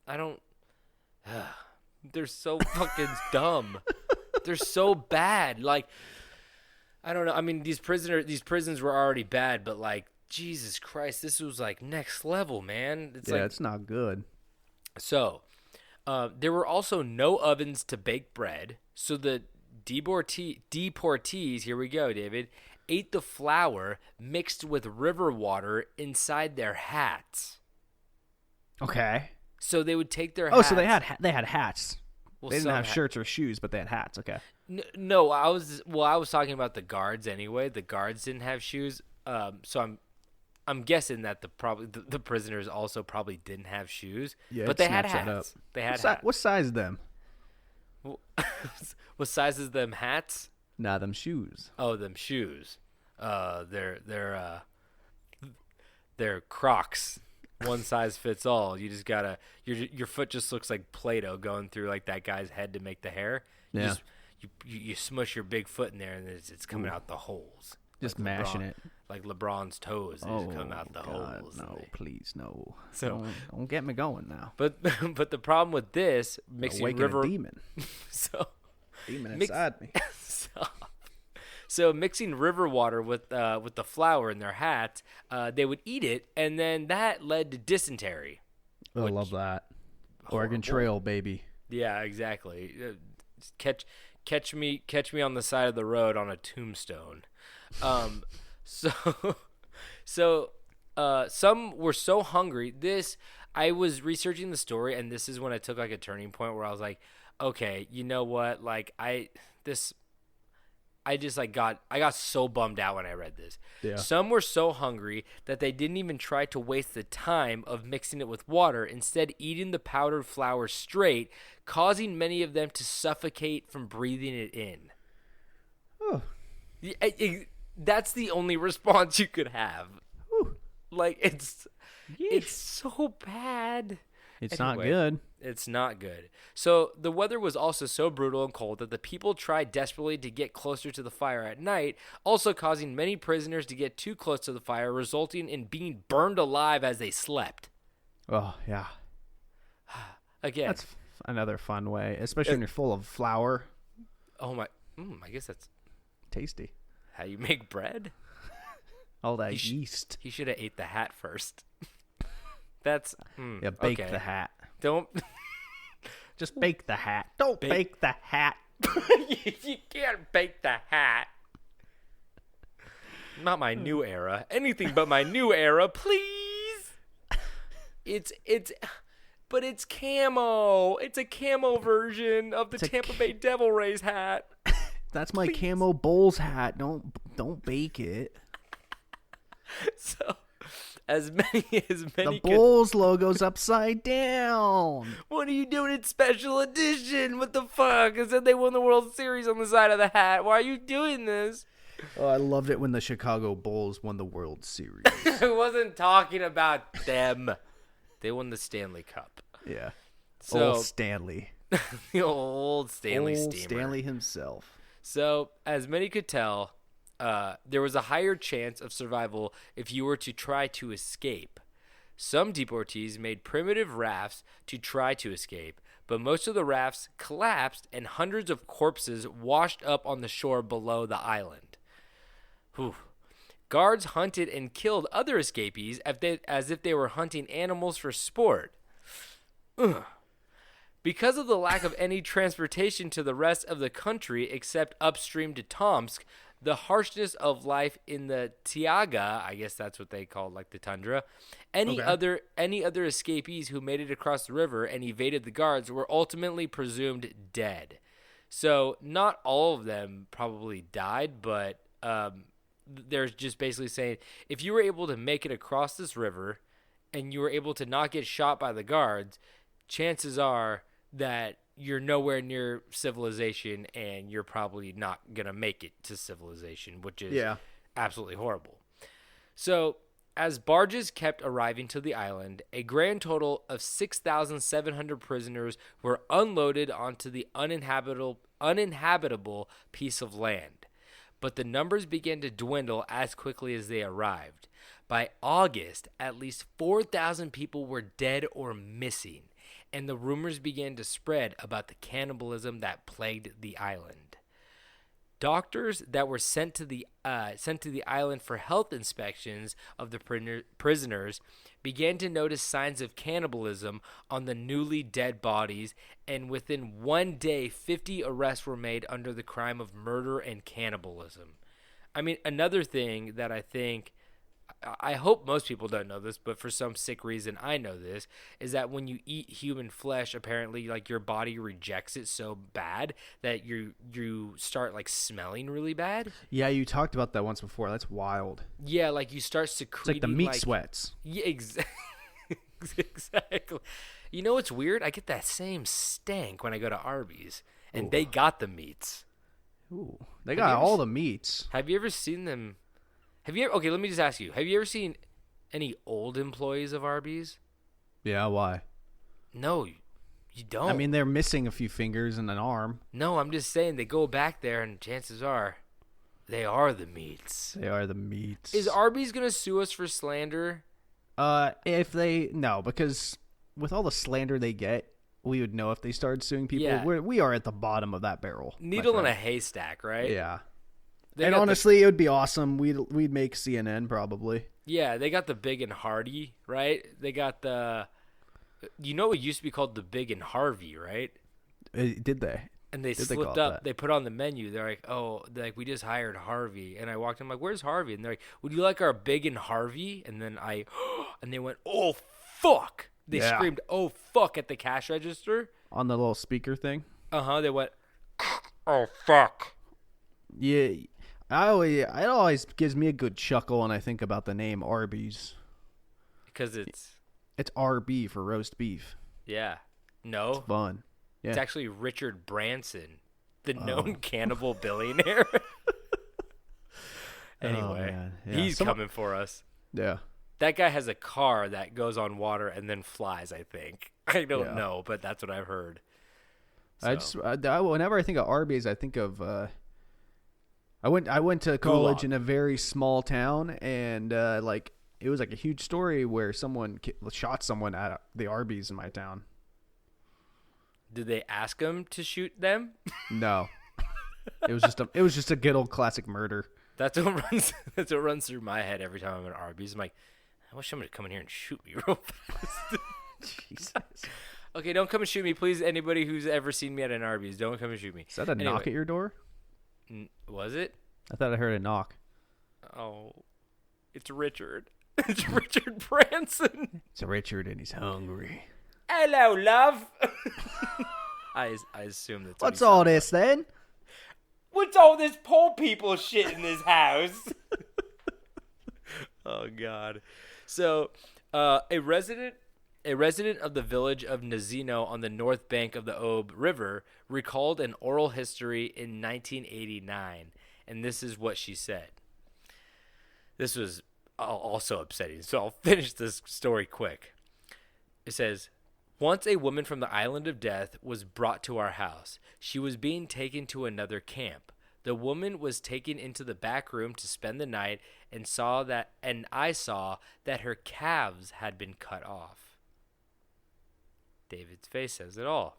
don't. They're so fucking dumb. They're so bad. Like, I don't know. I mean, these prisons were already bad, but like, Jesus Christ, this was like next level, man. It's not good. So, there were also no ovens to bake bread. So the deportees, here we go, David, ate the flour mixed with river water inside their hats. Okay. So they would take their Oh, hats. so they had hats. Well, They didn't some have shirts or shoes, but they had hats. Okay. No, I was talking about the guards anyway. The guards didn't have shoes. So I'm guessing that the prisoners also probably didn't have shoes. Yeah, but it they had snaps that hats. up. They had What size is them? What size is them hats? Nah, them shoes. Oh, them shoes. They're Crocs. One size fits all. You just gotta your foot just looks like Play-Doh going through like that guy's head to make the hair. Yeah. You smush your big foot in there and it's coming out the holes. Just Like mashing LeBron- it. Like LeBron's toes. They just come out the God, holes. no, please, no. So- don't get me going now. But the problem with this mixing Awaken river a demon. so Demon mix- inside me. So mixing river water with the flour in their hats, they would eat it, and then that led to dysentery. I love that. Oregon Trail, baby. Yeah, exactly. Catch me on the side of the road on a tombstone. So some were so hungry. I was researching the story, and this is when I took like a turning point where I was like, okay, you know what? Like I got so bummed out when I read this. Yeah. Some were so hungry that they didn't even try to waste the time of mixing it with water, instead eating the powdered flour straight, causing many of them to suffocate from breathing it in. Oh. That's the only response you could have. Whew. Like it's so bad. It's Anyway. not good. It's not good. So the weather was also so brutal and cold that the people tried desperately to get closer to the fire at night, also causing many prisoners to get too close to the fire, resulting in being burned alive as they slept. Oh, yeah. Again, That's another fun way, especially when you're full of flour. oh my, I guess that's Tasty. how you make bread. All that You sh- yeast. He should have ate the hat first. That's Yeah, bake okay. the hat. Don't Just bake the hat. Don't bake the hat. you can't bake the hat. Not my new era. Anything but my new era, please. But it's camo. It's a camo version of the Tampa Bay Devil Rays hat. That's my camo Bulls hat. Don't bake it. So, as many The Bulls logo's upside down. What are you doing in special edition? What the fuck? It said they won the World Series on the side of the hat. Why are you doing this? Oh, I loved it when the Chicago Bulls won the World Series. I wasn't talking about them. They won the Stanley Cup. Yeah. So Old Stanley. the old Stanley Old Steamer. Stanley himself. So, as many could tell, there was a higher chance of survival if you were to try to escape. Some deportees made primitive rafts to try to escape, but most of the rafts collapsed and hundreds of corpses washed up on the shore below the island. Whew. Guards hunted and killed other escapees as if they were hunting animals for sport. Ugh. Because of the lack of any transportation to the rest of the country except upstream to Tomsk, the harshness of life in the Taiga, I guess that's what they call like the tundra, any other escapees who made it across the river and evaded the guards were ultimately presumed dead. So not all of them probably died, but they're just basically saying if you were able to make it across this river and you were able to not get shot by the guards, chances are that you're nowhere near civilization and you're probably not going to make it to civilization, which is absolutely horrible. So as barges kept arriving to the island, a grand total of 6,700 prisoners were unloaded onto the uninhabitable piece of land. But the numbers began to dwindle as quickly as they arrived. By August, at least 4,000 people were dead or missing, and the rumors began to spread about the cannibalism that plagued the island. Doctors that were sent to the island for health inspections of the prisoners began to notice signs of cannibalism on the newly dead bodies, and within one day, 50 arrests were made under the crime of murder and cannibalism. I mean, another thing that I think I hope most people don't know this, but for some sick reason I know this, is that when you eat human flesh, apparently like your body rejects it so bad that you start like smelling really bad. Yeah, you talked about that once before. That's wild. Yeah, like you start It's secreting like the meat sweats. Yeah, exactly. You know what's weird? I get that same stank when I go to Arby's, and they got the meats. Ooh, they got all the meats. Have you ever seen them? Okay, let me just ask you. Have you ever seen any old employees of Arby's? Yeah, why? No, you don't. I mean, they're missing a few fingers and an arm. No, I'm just saying they go back there, and chances are, they are the meats. They are the meats. Is Arby's gonna sue us for slander? Because with all the slander they get, we would know if they started suing people. Yeah. We are at the bottom of that barrel. Needle in a haystack, right? Yeah. They And got honestly, it would be awesome. We'd make CNN probably. Yeah, they got the Big and Hardy, right? They got you know it used to be called the Big and Harvey, right? Did they? And they Did they slipped call it up. that? They put on the menu. They're like, "Oh, we just hired Harvey." And I walked in, I'm like, "Where's Harvey?" And they're like, "Would you like our Big and Harvey?" And then and they went, "Oh fuck!" They Yeah. screamed, "Oh fuck!" at the cash register. On the little speaker thing. They went, "Oh fuck!" Yeah, it always gives me a good chuckle when I think about the name Arby's. Because it's RB for roast beef. no, It's fun. Yeah. it's actually Richard Branson, the known cannibal billionaire. Anyway, man. Yeah. he's coming for us. Yeah. That guy has a car that goes on water and then flies, I think. I don't Yeah. know, but that's what I've heard. Whenever I think of Arby's, I think of I went to college Gulag. in a very small town, and it was like a huge story where someone shot someone at the Arby's in my town. Did they ask him to shoot them? No, it was just a good old classic murder. That's what runs through my head every time I'm at Arby's. I'm like, I wish somebody would come in here and shoot me real fast. Jesus, Okay, don't come and shoot me, please. Anybody who's ever seen me at an Arby's, don't come and shoot me. is that a knock at your door? Was it? I thought I heard a knock. Oh, it's Richard. It's Richard Branson. It's Richard, and he's hungry. Hello, love. I assume that's What's all this then? What's all this poor people shit in this house? Oh God. So, a resident of the village of Nazino on the north bank of the Ob River recalled an oral history in 1989, and this is what she said. This was also upsetting, so I'll finish this story quick. It says, "Once a woman from the island of death was brought to our house. She was being taken to another camp. The woman was taken into the back room to spend the night and I saw that her calves had been cut off." David's face says it all.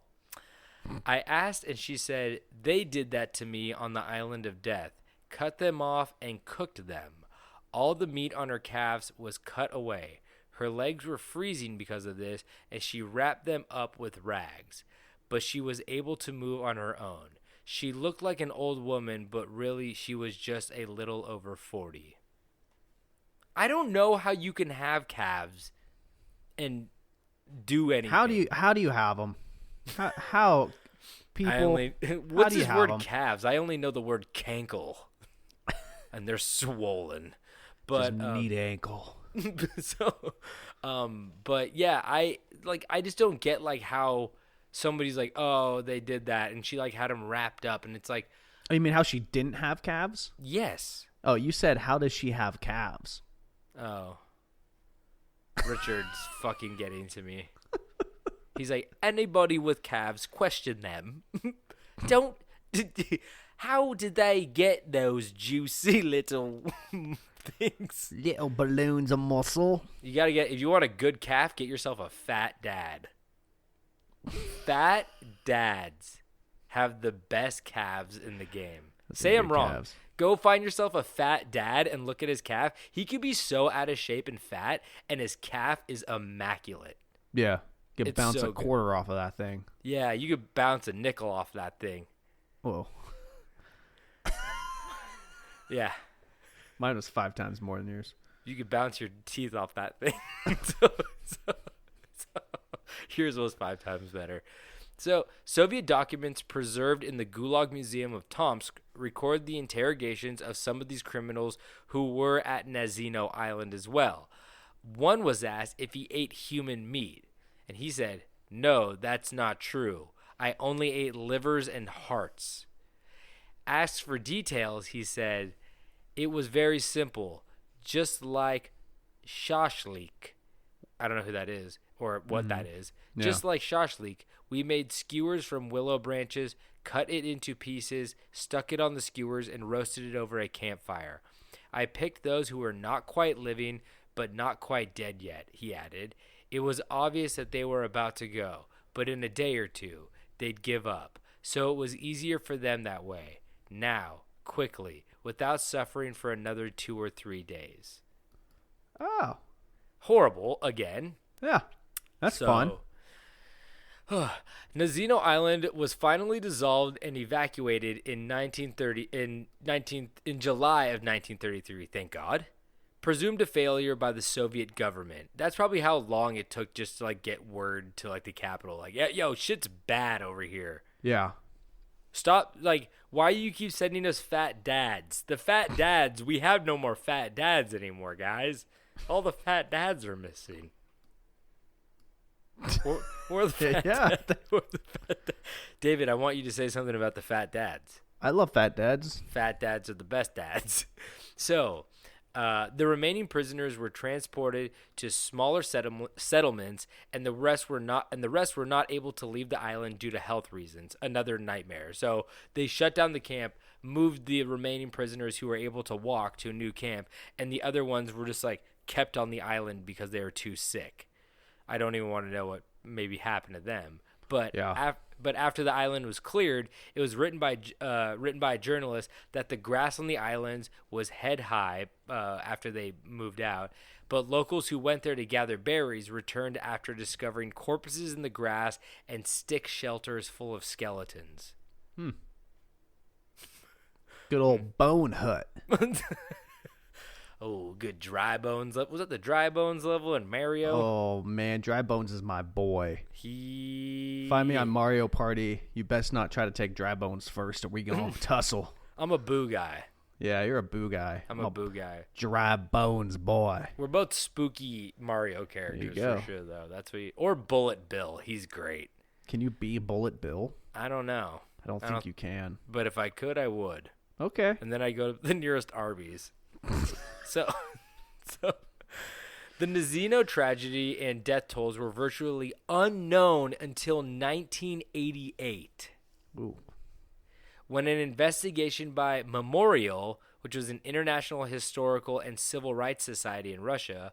"I asked and she said, 'They did that to me on the island of death, cut them off and cooked them. All the meat on her calves was cut away. Her legs were freezing because of this, and she wrapped them up with rags. But she was able to move on her own. She looked like an old woman, but really she was just a little over 40. I don't know how you can have calves and do anything. How do you have them? How people? What's do you this have word 'em? calves? I only know the word cankle, and they're swollen. But Just meat ankle. but yeah, I just don't get like how somebody's like, oh, they did that, and she like had them wrapped up, and it's like, Oh, you mean how she didn't have calves? yes. Oh, you said how does she have calves? Oh, Richard's fucking getting to me. He's like, anybody with calves, question them. Don't. How did they get those juicy little things? Little balloons of muscle. You gotta get, if you want a good calf, get yourself a fat dad. Fat dads have the best calves in the game. Say I'm wrong. Calves. Go find yourself a fat dad and look at his calf. He could be so out of shape and fat, and his calf is immaculate. Yeah, you could It's bounce so a good. quarter off of that thing. Yeah, you could bounce a nickel off that thing. Whoa, Yeah. mine was 5 times more than yours. You could bounce your teeth off that thing. so, so yours was 5 times better. So, Soviet documents preserved in the Gulag Museum of Tomsk record the interrogations of some of these criminals who were at Nazino Island as well. One was asked if he ate human meat, and he said, "No, that's not true. I only ate livers and hearts." Asked for details, he said, "It was very simple, just like shashlik." I don't know who that is or what that is. Yeah. Just like shashlik, we made skewers from willow branches, cut it into pieces, stuck it on the skewers, and roasted it over a campfire. I picked those who were not quite living, but not quite dead yet, he added. It was obvious that they were about to go, but in a day or two, they'd give up. So it was easier for them that way. Now, quickly, without suffering for another 2 or 3 days. Oh, Horrible, again. yeah, that's fun. Nazino Island was finally dissolved and evacuated in July of 1933. Thank God. Presumed a failure by the Soviet government. That's probably how long it took just to like get word to like the capital. Like, yeah, yo, shit's bad over here. Yeah. Stop. Like, why you keep sending us fat dads? The fat dads. We have no more fat dads anymore, guys. All the fat dads are missing. Or the fat dads. David, I want you to say something about the fat dads. I love fat dads. Fat dads are the best dads. So, the remaining prisoners were transported to smaller settlements, and the rest were not able to leave the island due to health reasons. Another nightmare. So they shut down the camp, moved the remaining prisoners who were able to walk to a new camp, and the other ones were just like kept on the island because they were too sick. I don't even want to know what maybe happened to them. But Yeah. but after the island was cleared, it was written by journalists that the grass on the islands was head high after they moved out. But locals who went there to gather berries returned after discovering corpses in the grass and stick shelters full of skeletons. Good old bone hut. Oh, good dry bones. Was that the dry bones level in Mario? Oh man, Dry Bones is my boy. He Find me on Mario Party. You best not try to take Dry Bones first, or we gonna tussle. I'm a boo guy. Yeah, you're a boo guy. I'm a boo guy. Dry Bones boy. We're both spooky Mario characters go. for sure, though. That's what. Or Bullet Bill. He's great. Can you be Bullet Bill? I don't know, I don't think you can. but if I could, I would. Okay. And then I go to the nearest Arby's. so the Nazino tragedy and death tolls were virtually unknown until 1988. Ooh. When an investigation by Memorial, which was an international historical and civil rights society in Russia,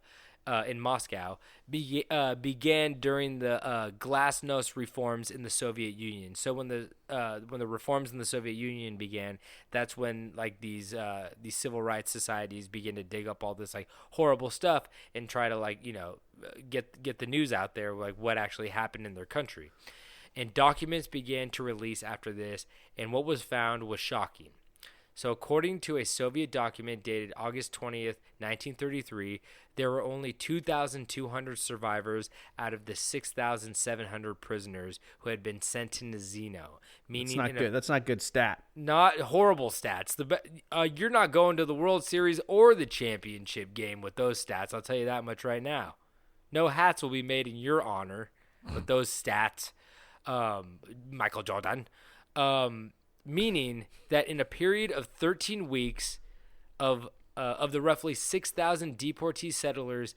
in Moscow, began during the glasnost reforms in the Soviet Union. So when the reforms in the Soviet Union began, that's when like these civil rights societies begin to dig up all this like horrible stuff and try to like get the news out there, like what actually happened in their country. And documents began to release after this, and what was found was shocking. So according to a Soviet document dated August 20th, 1933, there were only 2,200 survivors out of the 6,700 prisoners who had been sent to Nazino. Meaning That's not good. That's not good stat. Not horrible stats. You're not going to the World Series or the championship game with those stats. I'll tell you that much right now. No hats will be made in your honor with those stats, Michael Jordan. Meaning that in a period of 13 weeks of the roughly 6,000 deportee settlers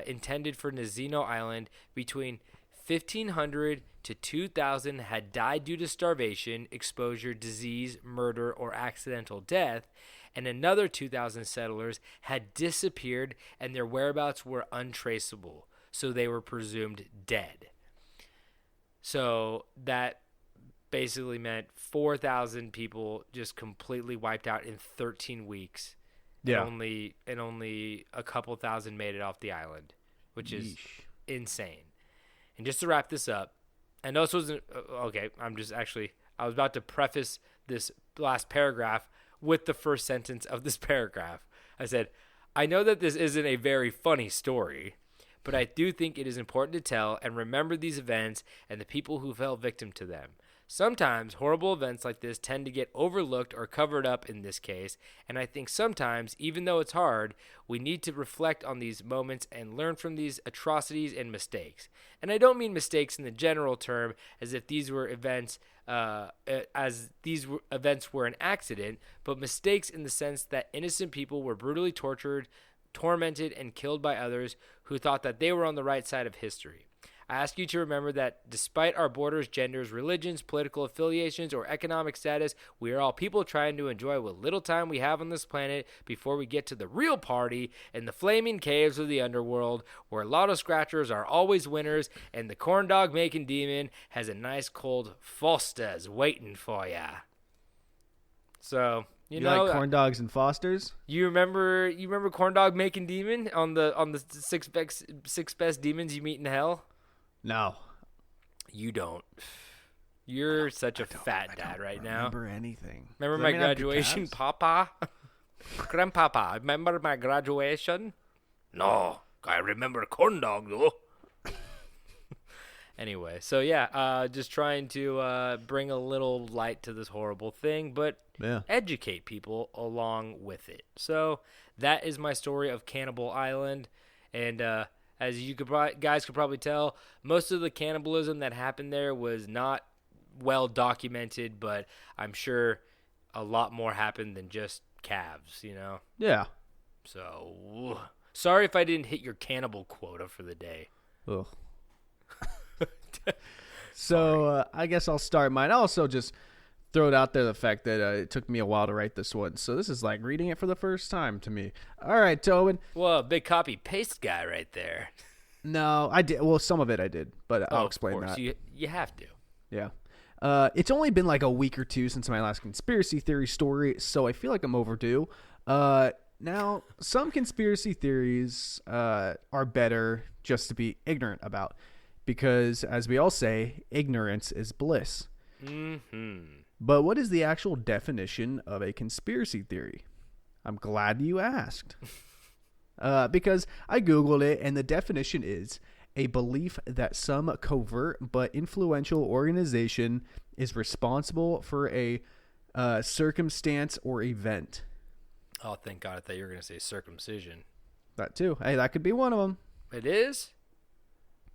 intended for Nazino Island, between 1,500 to 2,000 had died due to starvation, exposure, disease, murder, or accidental death, and another 2,000 settlers had disappeared and their whereabouts were untraceable, so they were presumed dead. So that basically meant 4,000 people just completely wiped out in 13 weeks. Yeah. And only a couple thousand made it off the island, which is Yeesh. insane. And just to wrap this up, I know this wasn't okay. I was about to preface this last paragraph with the first sentence of this paragraph. I said, I know that this isn't a very funny story, but I do think it is important to tell and remember these events and the people who fell victim to them. Sometimes horrible events like this tend to get overlooked or covered up in this case, and I think sometimes, even though it's hard, we need to reflect on these moments and learn from these atrocities and mistakes. And I don't mean mistakes in the general term as if these were events events were an accident, but mistakes in the sense that innocent people were brutally tortured, tormented, and killed by others who thought that they were on the right side of history. I ask you to remember that despite our borders, genders, religions, political affiliations, or economic status, we are all people trying to enjoy what little time we have on this planet before we get to the real party in the flaming caves of the underworld, where lotto scratchers are always winners and the corn dog making demon has a nice cold Foster's waiting for ya. So... You know, like corn dogs and Fosters? You remember corn dog making demon on the six best demons you meet in hell? No. You don't. You're such a fat dad right now. Remember anything? Remember my graduation, Papa? Grandpapa, remember my graduation? No, I remember corn dog though. Anyway, so yeah, just trying to bring a little light to this horrible thing, but educate people along with it. So that is my story of Cannibal Island, and as you guys could probably tell, most of the cannibalism that happened there was not well documented, but I'm sure a lot more happened than just calves, you know? Yeah. So, sorry if I didn't hit your cannibal quota for the day. Ugh. So I guess I'll start mine. I'll also just throw it out there, the fact that it took me a while to write this one. So this is like reading it for the first time to me. All right, Tobin. Well, big copy paste guy right there. No, I did. Well, some of it I did, but I'll explain that. You have to. Yeah. It's only been like a week or two since my last conspiracy theory story, so I feel like I'm overdue. Now, some conspiracy theories are better just to be ignorant about. Because, as we all say, ignorance is bliss. Mm-hmm. But what is the actual definition of a conspiracy theory? I'm glad you asked. Because I Googled it, and the definition is a belief that some covert but influential organization is responsible for a circumstance or event. Oh, thank God. I thought you were going to say circumcision. That too. Hey, that could be one of them. It is?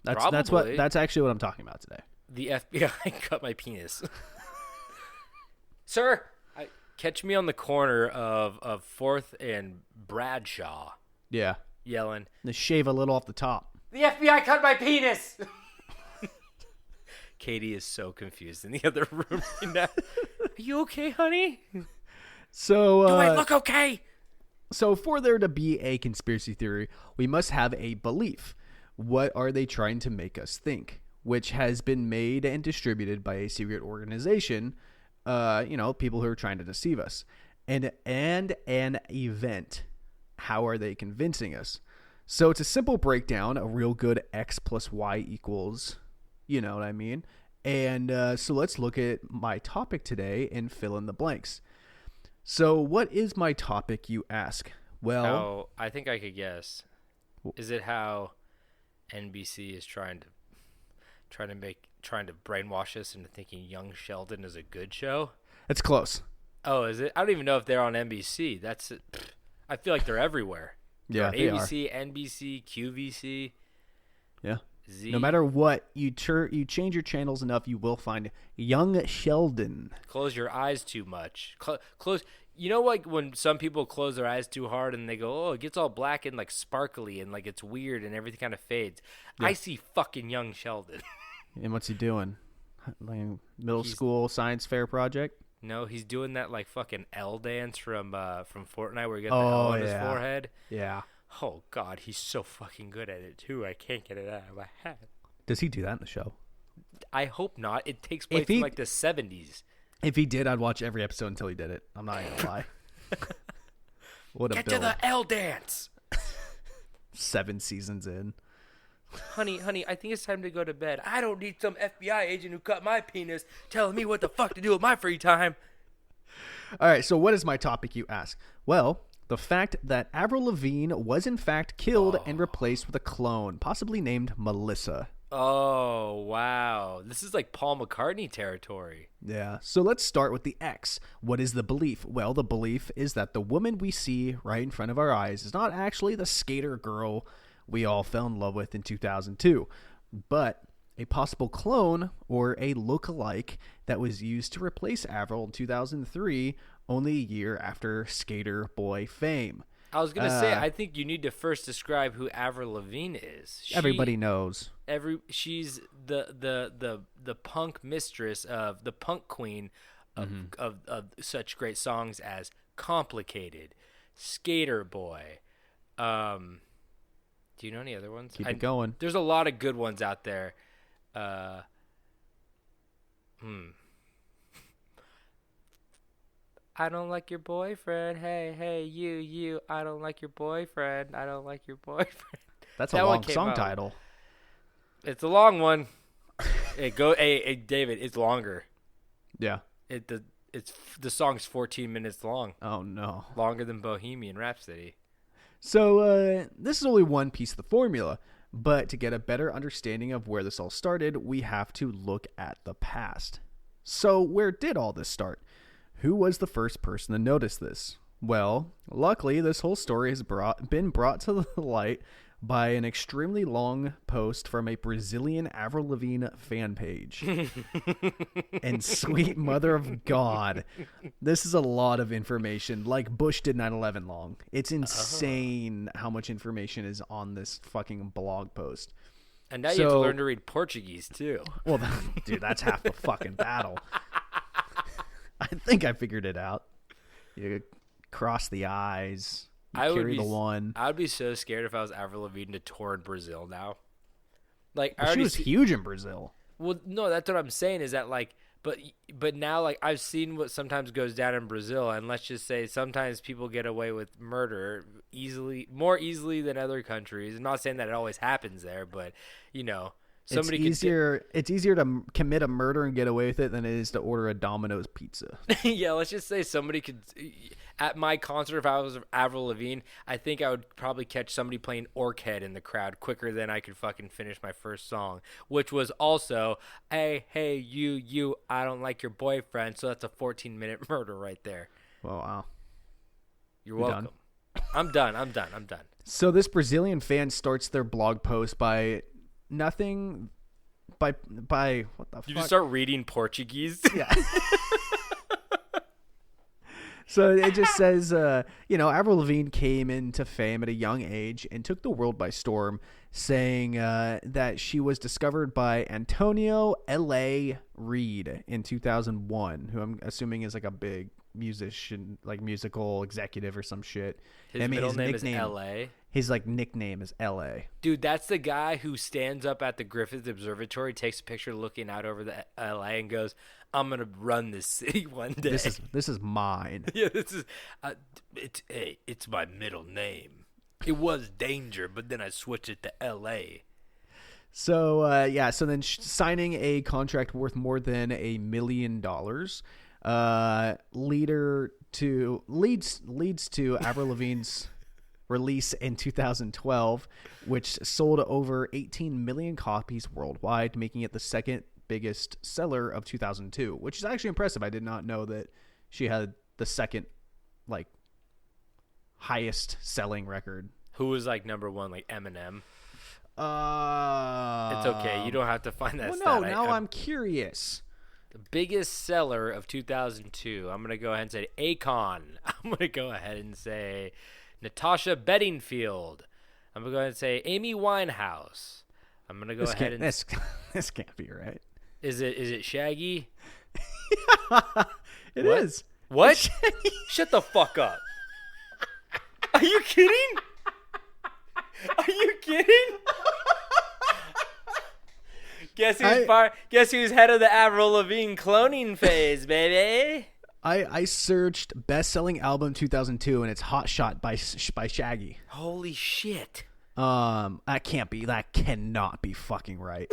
That's actually what I'm talking about today. The FBI cut my penis. Sir, catch me on the corner of 4th and Bradshaw. Yeah. Yelling. They shave a little off the top. The FBI cut my penis! Katie is so confused in the other room right now. Are you okay, honey? So, do I look okay? So for there to be a conspiracy theory, we must have a belief. What are they trying to make us think? Which has been made and distributed by a secret organization, people who are trying to deceive us. And an event. How are they convincing us? So it's a simple breakdown, a real good X plus Y equals, you know what I mean? And so let's look at my topic today and fill in the blanks. So what is my topic, you ask? Well, I think I could guess. Is it how NBC is trying to brainwash us into thinking Young Sheldon is a good show? It's close. Oh, is it? I don't even know if they're on NBC. I feel like they're everywhere. Yeah, they ABC, are. NBC, QVC. Yeah. Z. No matter what, you change your channels enough, you will find Young Sheldon. Close your eyes too much. Close. You know, like when some people close their eyes too hard and they go, oh, it gets all black and like sparkly and like it's weird and everything kind of fades. Yeah. I see fucking Young Sheldon. And what's he doing? Like middle school science fair project? No, he's doing that like fucking L dance from Fortnite where he got the L on his forehead. Yeah. Oh God, he's so fucking good at it too. I can't get it out of my head. Does he do that in the show? I hope not. It takes place in like the 70s. If he did, I'd watch every episode until he did it. I'm not even gonna lie. What a Get build. to the L dance. 7 seasons in. Honey, I think it's time to go to bed. I don't need some FBI agent who cut my penis telling me what the fuck to do with my free time. All right, so what is my topic, you ask? Well, the fact that Avril Lavigne was in fact killed and replaced with a clone, possibly named Melissa. Oh, wow. This is like Paul McCartney territory. Yeah. So let's start with the X. What is the belief? Well, the belief is that the woman we see right in front of our eyes is not actually the skater girl we all fell in love with in 2002, but a possible clone or a look-alike that was used to replace Avril in 2003, only a year after Skater Boy fame. I was gonna say, I think you need to first describe who Avril Lavigne is. Everybody knows. She's the punk mistress of the punk queen of such great songs as "Complicated," "Skater Boy." Do you know any other ones? Keep it going. There's a lot of good ones out there. I don't like your boyfriend. Hey, you. I don't like your boyfriend. I don't like your boyfriend. That's a long song title. It's a long one. Hey, David, it's longer. Yeah. The song's 14 minutes long. Oh no. Longer than Bohemian Rhapsody. So this is only one piece of the formula, but to get a better understanding of where this all started, we have to look at the past. So where did all this start? Who was the first person to notice this? Well, luckily, this whole story has been brought to the light by an extremely long post from a Brazilian Avril Lavigne fan page. And sweet mother of God, this is a lot of information, like Bush did 9/11 long. It's insane how much information is on this fucking blog post. And now you have to learn to read Portuguese, too. Well, dude, that's half the fucking battle. I think I figured it out. You cross the I's. Carry the one. I would be so scared if I was Avril Lavigne to tour in Brazil now. Like, she was huge in Brazil. Well, no, that's what I'm saying is that, like, but now, like, I've seen what sometimes goes down in Brazil, and let's just say sometimes people get away with murder more easily than other countries. I'm not saying that it always happens there, but, you know, it's easier to commit a murder and get away with it than it is to order a Domino's pizza. Yeah, let's just say somebody could at my concert, if I was Avril Lavigne, I think I would probably catch somebody playing Orchid in the crowd quicker than I could fucking finish my first song, which was also hey you I don't like your boyfriend. So that's a 14-minute murder right there. Well, wow. You're welcome. Done? I'm done. So this Brazilian fan starts their blog post by what the fuck? You just start reading Portuguese? Yeah. So it just says, Avril Lavigne came into fame at a young age and took the world by storm, saying that she was discovered by Antonio L.A. Reid in 2001, who I'm assuming is like a big musician, like musical executive or some shit. His middle name is L.A.? His like nickname is L.A. Dude, that's the guy who stands up at the Griffith Observatory, takes a picture looking out over the L.A. and goes, I'm gonna run this city one day. This is mine. Yeah, this is. It's my middle name. It was Danger, but then I switched it to L.A. So so then signing a contract worth more than $1 million, leads to Avril Lavigne's release in 2012, which sold over 18 million copies worldwide, making it the second biggest seller of 2002, which is actually impressive. I did not know that she had the second highest selling record. Who was like number one, like Eminem? It's okay. You don't have to find that stat. No, I'm curious. The biggest seller of 2002. I'm going to go ahead and say Akon. I'm going to go ahead and say Natasha Bedingfield. I'm going to go ahead and say Amy Winehouse. I'm going to go ahead and... This can't be right. Is it Shaggy? It is. What? Shut the fuck up. Are you kidding? Are you kidding? Guess who's head of the Avril Lavigne cloning phase, baby? I searched best-selling album 2002, and it's Hot Shot by Shaggy. Holy shit. That cannot be fucking right.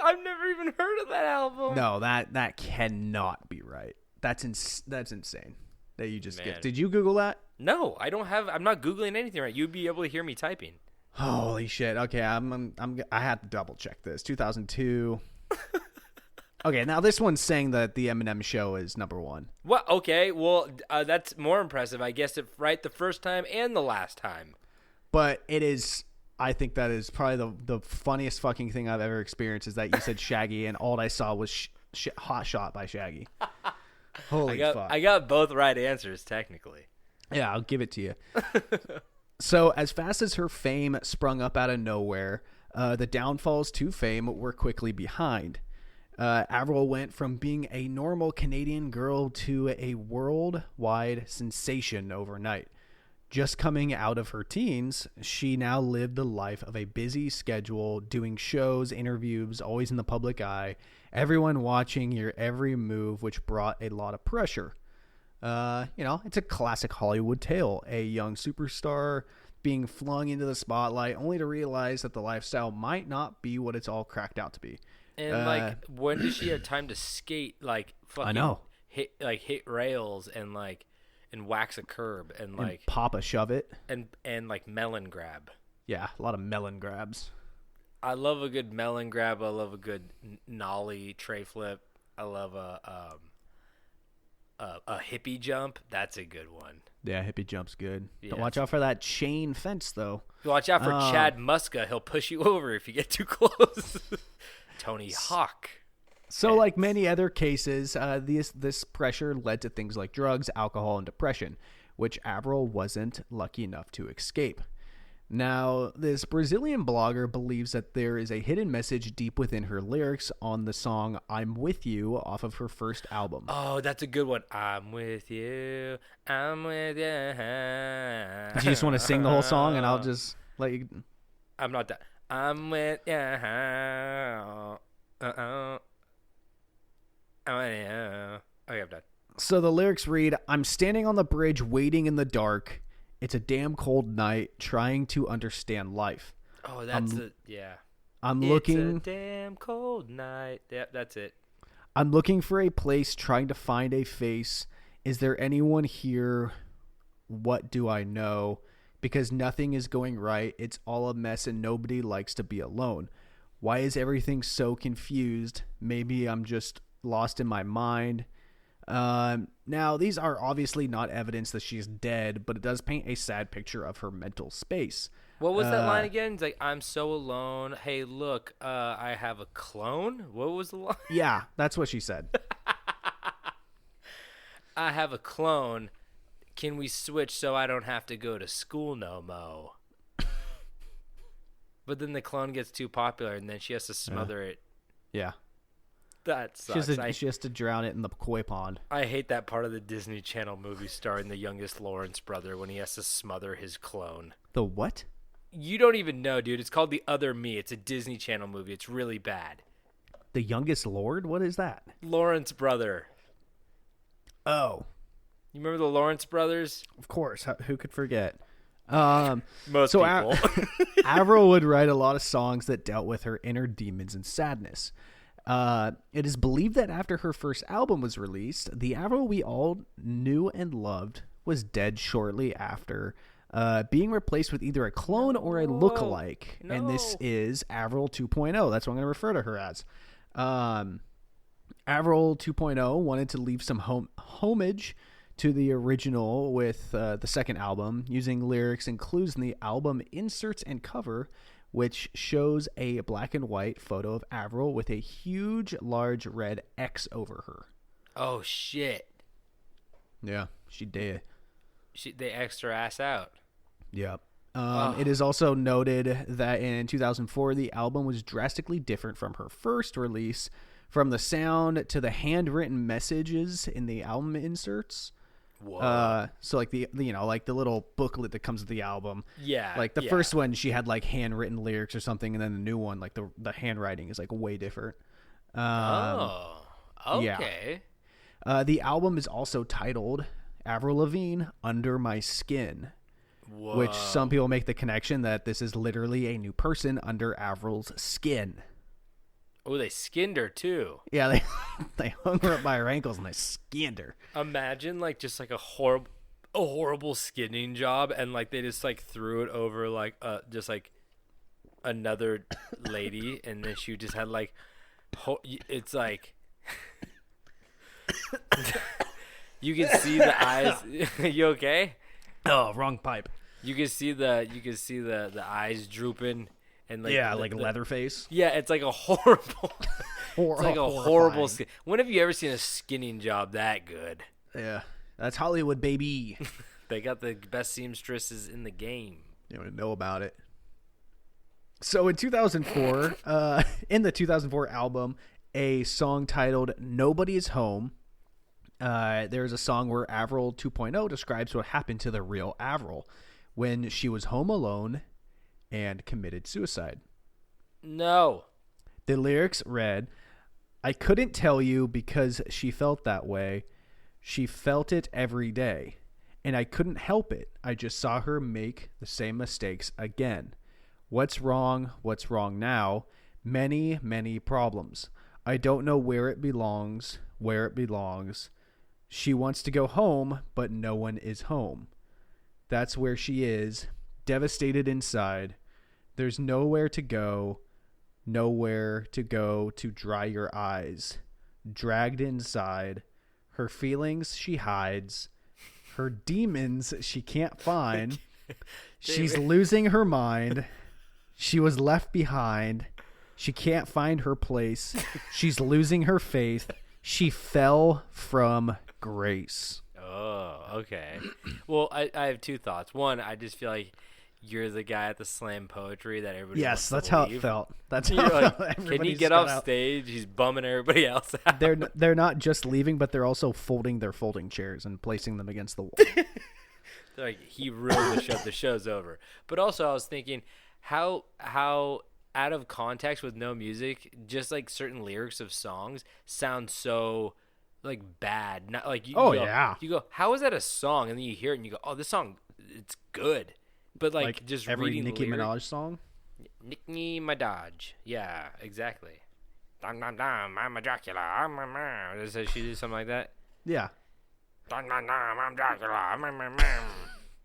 I've never even heard of that album. No, that cannot be right. That's insane. that you just Man. get. Did you Google that? No, I don't have. I'm not googling anything right. You'd be able to hear me typing. Holy shit. Okay, I had to double check this. 2002. Okay, now this one's saying that the Eminem show is number 1. What? Okay, well, that's more impressive. I guessed it right the first time and the last time. But it is. I think that is probably the funniest fucking thing I've ever experienced. Is that you said Shaggy and all I saw was Hot Shot by Shaggy. Holy fuck! I got both right answers technically. Yeah, I'll give it to you. So, as fast as her fame sprung up out of nowhere, the downfalls to fame were quickly behind. Avril went from being a normal Canadian girl to a worldwide sensation overnight. Just coming out of her teens, she now lived the life of a busy schedule, doing shows, interviews, always in the public eye, everyone watching your every move, which brought a lot of pressure. It's a classic Hollywood tale. A young superstar being flung into the spotlight only to realize that the lifestyle might not be what it's all cracked out to be. And when does she have time to skate? Fucking I know. hit rails and wax a curb and pop a shove it and melon grab. Yeah, a lot of melon grabs. I love a good melon grab. I love a good nollie tray flip. I love a hippie jump. That's a good one. Yeah, hippie jump's good. Yeah, Don't watch out for that chain fence though. Watch out for Chad Muska. He'll push you over if you get too close. Tony Hawk. So, like many other cases, this pressure led to things like drugs, alcohol, and depression, which Avril wasn't lucky enough to escape. Now, this Brazilian blogger believes that there is a hidden message deep within her lyrics on the song I'm With You off of her first album. Oh, that's a good one. I'm with you. I'm with you. Do you just want to sing the whole song and I'll just let you... I'm not done. I'm with you. Okay, I'm done. So the lyrics read, I'm standing on the bridge waiting in the dark. It's a damn cold night trying to understand life. Oh, that's yeah. I'm looking... It's a damn cold night. Yep, that's it. I'm looking for a place, trying to find a face. Is there anyone here? What do I know? Because nothing is going right. It's all a mess and nobody likes to be alone. Why is everything so confused? Maybe I'm just lost in my mind. Now, these are obviously not evidence that she's dead, but it does paint a sad picture of her mental space. What was that line again? It's like, I'm so alone. Hey, look, I have a clone. What was the line? Yeah, that's what she said. I have a clone. Can we switch so I don't have to go to school no mo? But then the clone gets too popular, and then she has to smother it. Yeah. That sucks. She has to drown it in the koi pond. I hate that part of the Disney Channel movie starring the youngest Lawrence brother when he has to smother his clone. The what? You don't even know, dude. It's called The Other Me. It's a Disney Channel movie. It's really bad. The Youngest Lord? What is that? Lawrence brother. Oh. You remember the Lawrence brothers? Of course. Who could forget? Most people. Avril would write a lot of songs that dealt with her inner demons and sadness. It is believed that after her first album was released, the Avril we all knew and loved was dead shortly after, being replaced with either a clone or a lookalike. No. And this is Avril 2.0. That's what I'm going to refer to her as. Avril 2.0 wanted to leave some homage to the original with the second album, using lyrics and clues in the album inserts and cover, which shows a black and white photo of Avril with a huge, large red X over her. Oh, shit. Yeah, she did. They X'd her ass out. Yep. It is also noted that in 2004, the album was drastically different from her first release, from the sound to the handwritten messages in the album inserts. Whoa. So like the like the little booklet that comes with the album. Yeah. Like the first one, she had like handwritten lyrics or something, and then the new one, like the handwriting is like way different. Okay. Yeah. The album is also titled Avril Lavigne, Under My Skin. Whoa. Which some people make the connection that this is literally a new person under Avril's skin. Oh, they skinned her too. Yeah, they hung her up by her ankles and they skinned her. Imagine like just like a horrible skinning job, and like they just like threw it over like just like another lady, and then she just had like it's like you can see the eyes. You okay? Oh, wrong pipe. You can see the eyes drooping, and like like Leatherface. Yeah, it's like a horrible. It's like a horrible horrifying. When have you ever seen a skinning job that good? Yeah, that's Hollywood, baby. They got the best seamstresses in the game. You don't know about it. So in 2004, in the 2004 album, a song titled "Nobody's Home," there's a song where Avril 2.0 describes what happened to the real Avril when she was home alone and committed suicide. No. The lyrics read, "I couldn't tell you because she felt that way. She felt it every day. And I couldn't help it. I just saw her make the same mistakes again. What's wrong? What's wrong now? Many, many problems. I don't know where it belongs. She wants to go home, but no one is home. That's where she is, devastated inside. There's nowhere to go to dry your eyes. Dragged inside. Her feelings she hides. Her demons she can't find. She's losing her mind. She was left behind. She can't find her place. She's losing her faith. She fell from grace." Oh, okay. Well, I have two thoughts. One, I just feel like you're the guy at the slam poetry that everybody Yes, wants that's to how leave. it felt. That's You're how like, it felt. can Everybody you just get got off out. stage? He's bumming everybody else out. They're not just leaving, but they're also folding their folding chairs and placing them against the wall. They're like, he ruined the show. The show's over. But also, I was thinking, how out of context with no music, just like certain lyrics of songs sound so like bad. Not like you. Oh, you go, yeah. You go, how is that a song? And then you hear it and you go, oh, this song, it's good. But like just every reading Nicki lyric, Minaj song. Nicki Minaj. Yeah, exactly. Dum dum dum, I'm a Dracula. I'm a man. Does she do something like that? Yeah. Dum dum dum, I'm Dracula.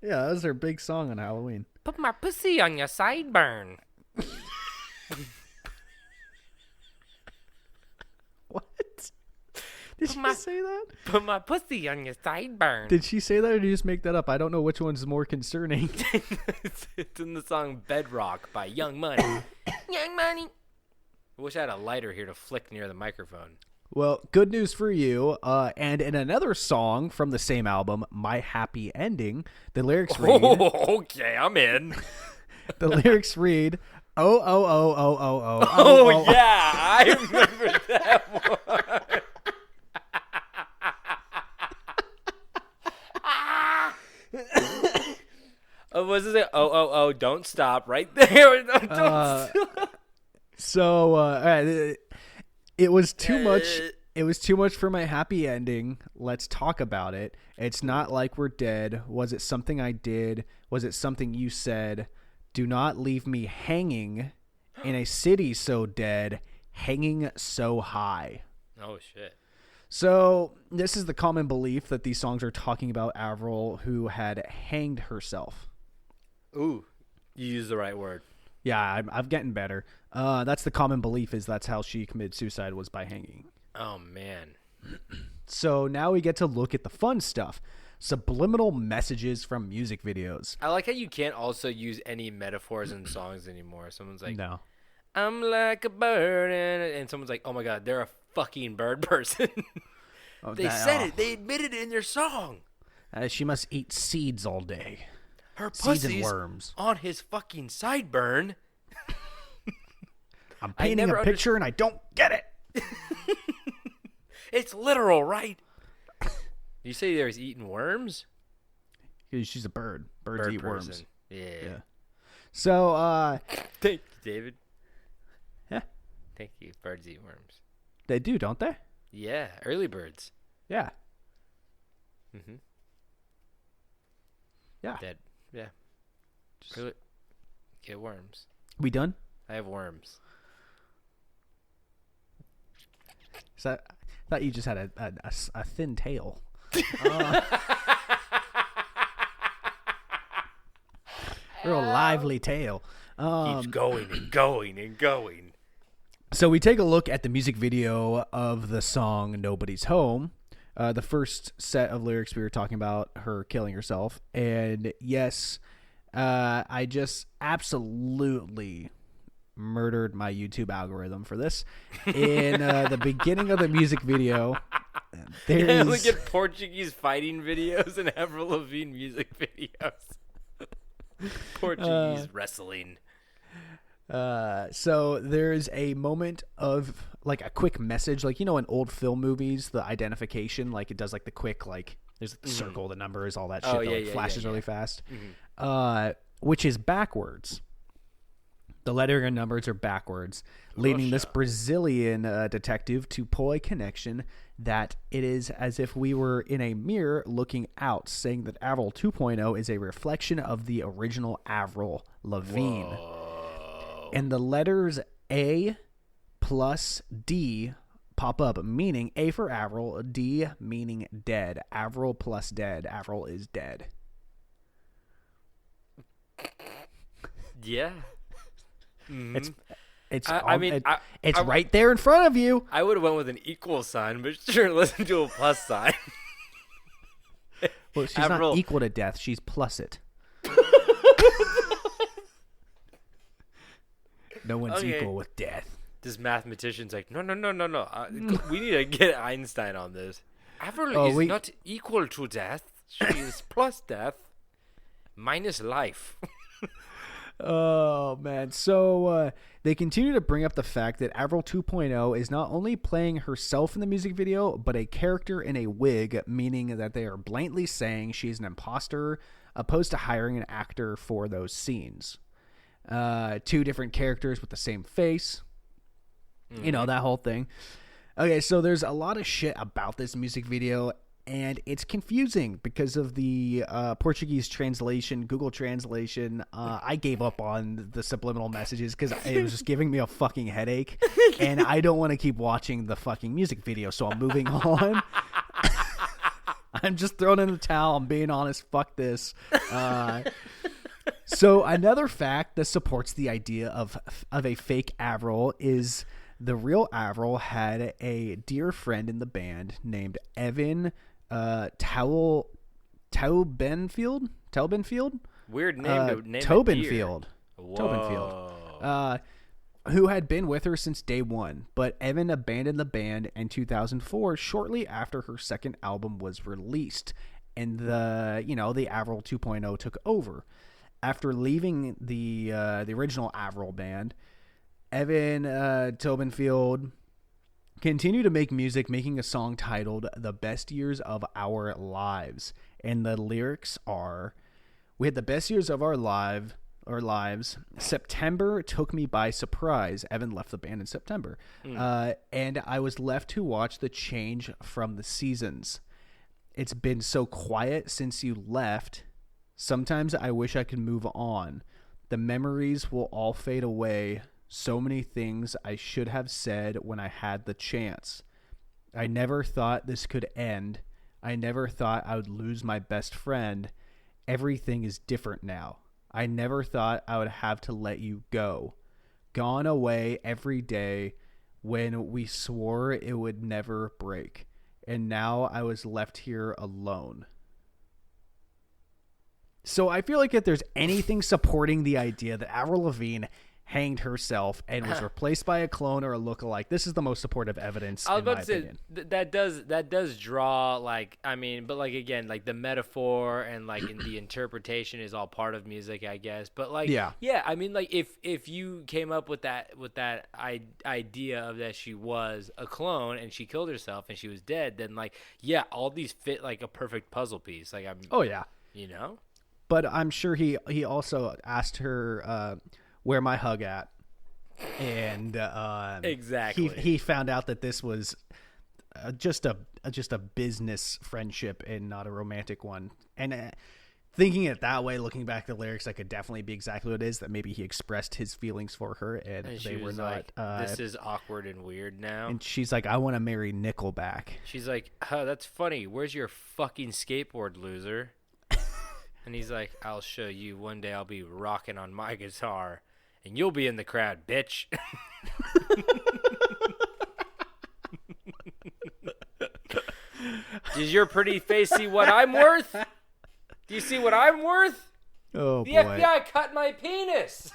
Yeah, that was their big song on Halloween. Put my pussy on your sideburn. What? Did she say that? Put my pussy on your sideburn. Did she say that or did you just make that up? I don't know which one's more concerning. It's in the song Bedrock by Young Money. Young Money. I wish I had a lighter here to flick near the microphone. Well, good news for you. And in another song from the same album, My Happy Ending, the lyrics read... Oh, okay, I'm in. The lyrics read, oh, oh, oh, oh, oh, oh, Oh, yeah, I remember that one. Was it? Oh, don't stop right there. Don't stop. So it was too much. It was too much for my happy ending. Let's talk about it. It's not like we're dead. Was it something I did? Was it something you said? Do not leave me hanging in a city so dead, hanging so high. Oh, shit. So this is the common belief that these songs are talking about Avril, who had hanged herself. Ooh, you used the right word. Yeah, I'm getting better. That's the common belief, is that's how she committed suicide, was by hanging. Oh, man. So now we get to look at the fun stuff. Subliminal messages from music videos. I like how you can't also use any metaphors in songs anymore. Someone's like, No. I'm like a bird, and someone's like, oh my god, they're a fucking bird person. They said it. They admitted it in their song. She must eat seeds all day. Her Seeds and pussy's worms. on his fucking sideburn. I'm painting a picture and I don't get it. It's literal, right? You say there's eating worms? She's a bird. Birds Bird eat person. worms. Yeah. So, Thank you, David. yeah, Thank you. Birds eat worms. they do, don't they? Yeah, early birds. Yeah. Mm-hmm. Yeah. Dead. Yeah. Really? Get worms. We done? I have worms. So I thought you just had a thin tail. Real lively tail. Keeps going and going and going. So we take a look at the music video of the song Nobody's Home. The first set of lyrics we were talking about her killing herself. And yes, I just absolutely murdered my YouTube algorithm for this. In the beginning of the music video, You there's... only get Portuguese fighting videos and Avril Lavigne music videos. Portuguese wrestling. So there's a moment of like a quick message, like, you know, in old film movies, the identification, like it does like the quick, like there's the circle, the numbers, all that shit that like flashes really fast, which is backwards. The lettering and numbers are backwards, leading this Brazilian detective to pull a connection that it is as if we were in a mirror looking out, saying that Avril 2.0 is a reflection of the original Avril Lavigne. Whoa. And the letters A plus D pop up, meaning A for Avril, D meaning dead. Avril plus dead. Avril is dead. Yeah. Mm-hmm. It's right there in front of you. I would have went with an equal sign, but sure, listen to a plus sign. Well, she's not equal to death. She's plus it. No one's equal with death. This mathematician's like, no. We need to get Einstein on this. Avril is not equal to death. She is plus death minus life. Oh, man. So they continue to bring up the fact that Avril 2.0 is not only playing herself in the music video, but a character in a wig, meaning that they are blatantly saying she's an imposter, opposed to hiring an actor for those scenes. Two different characters with the same face. Mm-hmm. You know, that whole thing. Okay, so there's a lot of shit about this music video, and it's confusing because of the Portuguese translation, Google Translation. I gave up on the subliminal messages because it was just giving me a fucking headache, and I don't want to keep watching the fucking music video, so I'm moving on. I'm just throwing in the towel. I'm being honest. Fuck this. So another fact that supports the idea of a fake Avril is the real Avril had a dear friend in the band named Evan Taubenfield. Weird name to name Taubenfield. Taubenfield. Who had been with her since day one, but Evan abandoned the band in 2004 shortly after her second album was released, and the Avril 2.0 took over. After leaving the original Avril band, Evan Taubenfield continued to make music, making a song titled "The Best Years of Our Lives," and the lyrics are, "We had the best years of our lives. September took me by surprise." Evan left the band in September, and I was left to watch the change from the seasons. It's been so quiet since you left. Sometimes I wish I could move on. The memories will all fade away. So many things I should have said when I had the chance. I never thought this could end. I never thought I would lose my best friend. Everything is different now. I never thought I would have to let you go. Gone away every day when we swore it would never break. And now I was left here alone. So I feel like if there's anything supporting the idea that Avril Lavigne hanged herself and was replaced by a clone or a lookalike, this is the most supportive evidence. I was about to say that does draw, like, I mean, but like again, like the metaphor and like in the interpretation is all part of music, I guess. But like, yeah, I mean, like if you came up with that idea of that she was a clone and she killed herself and she was dead, then like, yeah, all these fit like a perfect puzzle piece. Like you know. But I'm sure he also asked her, where my hug at, and exactly he found out that this was just a business friendship and not a romantic one. And thinking it that way, looking back at the lyrics, that could definitely be exactly what it is. That maybe he expressed his feelings for her, and And they she were was not. like, this is awkward and weird now. And she's like, I want to marry Nickelback. She's like, huh, that's funny. Where's your fucking skateboard, loser? And he's like, I'll show you. One day I'll be rocking on my guitar, and you'll be in the crowd, bitch. Does your pretty face see what I'm worth? Do you see what I'm worth? Oh The boy. FBI cut my penis.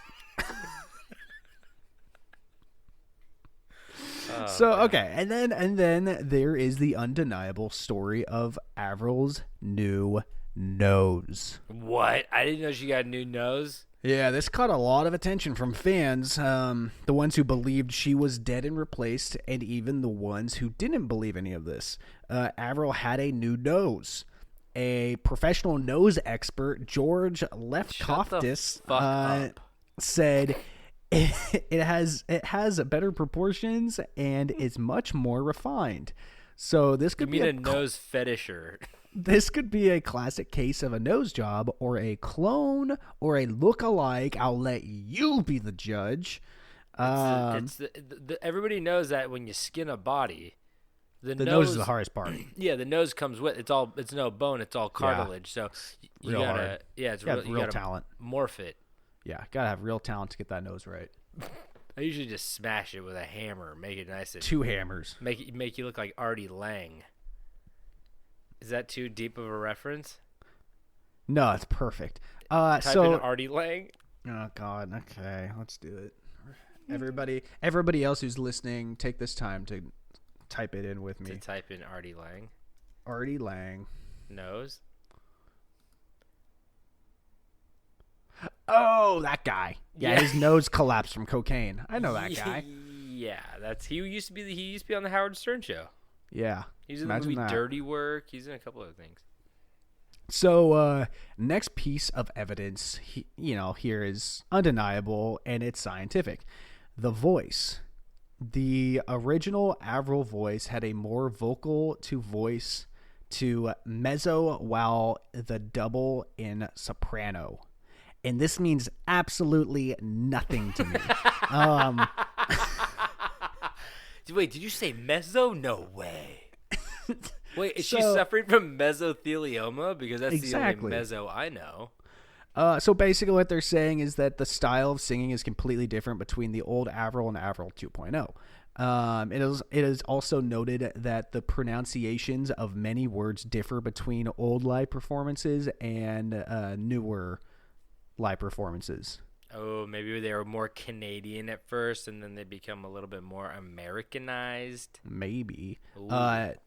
So okay, and then there is the undeniable story of Avril's new nose. What? I didn't know she got a new nose. Yeah, this caught a lot of attention from fans, the ones who believed she was dead and replaced, and even the ones who didn't believe any of this. Avril had a new nose. A professional nose expert, George Lefkoftis, fuck up. said it has better proportions and is much more refined. So this You could mean be a nose fetisher? this could be a classic case of a nose job or a clone or a look-alike. I'll let you be the judge. Everybody knows that when you skin a body, the nose is the hardest part. Yeah, the nose comes with it's no bone, it's all cartilage. So you Real gotta hard. it's You have you real gotta talent. morph it. Yeah, gotta have real talent to get that nose right. I usually just smash it with a hammer, make it nice and 2 hammers. make you look like Artie Lang. Is that too deep of a reference? No, it's perfect. Type So in Artie Lang. oh god, okay, let's do it. Everybody else who's listening, take this time to type it in with To me. type in Artie Lang. Artie Lang. Nose. Oh, that guy. Yeah, Yeah. his nose collapsed from cocaine. I know that guy. Yeah, he used to be on the Howard Stern show. Yeah. He's in the Imagine movie that. Dirty Work. He's in a couple other things. So, next piece of evidence, here is undeniable, and it's scientific. The voice. The original Avril voice had a more vocal to voice to mezzo, while the double in soprano. And this means absolutely nothing to me. Wait, did you say mezzo? No way. Wait, is she So- suffering from mesothelioma? Because that's Exactly. the only mezzo I know. So basically what they're saying is that the style of singing is completely different between the old Avril and Avril 2.0. It is also noted that the pronunciations of many words differ between old live performances and newer live performances. Oh, maybe they were more Canadian at first, and then they become a little bit more Americanized. Maybe. Ooh.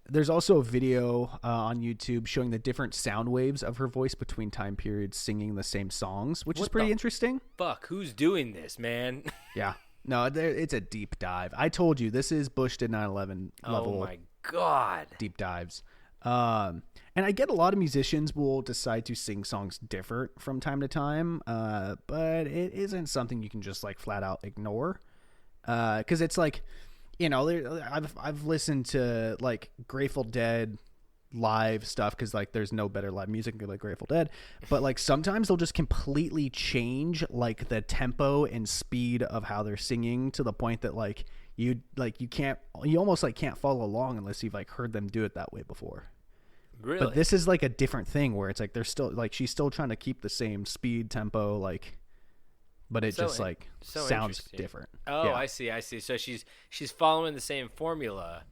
There's also a video on YouTube showing the different sound waves of her voice between time periods singing the same songs, which is What pretty the interesting. Fuck, who's doing this, man? Yeah. No, it's a deep dive. I told you, this is Bush did 9/11 level Oh my god. deep dives. And I get a lot of musicians will decide to sing songs different from time to time, but it isn't something you can just like flat out ignore. Because it's like, I've listened to like Grateful Dead live stuff because like there's no better live music than like Grateful Dead, but like sometimes they'll just completely change like the tempo and speed of how they're singing to the point that like you almost like can't follow along unless you've like heard them do it that way before. Really? But this is like a different thing where it's like they're still like she's still trying to keep the same speed tempo like, but it just like sounds interesting. different. Oh, Yeah. I see. So she's following the same formula,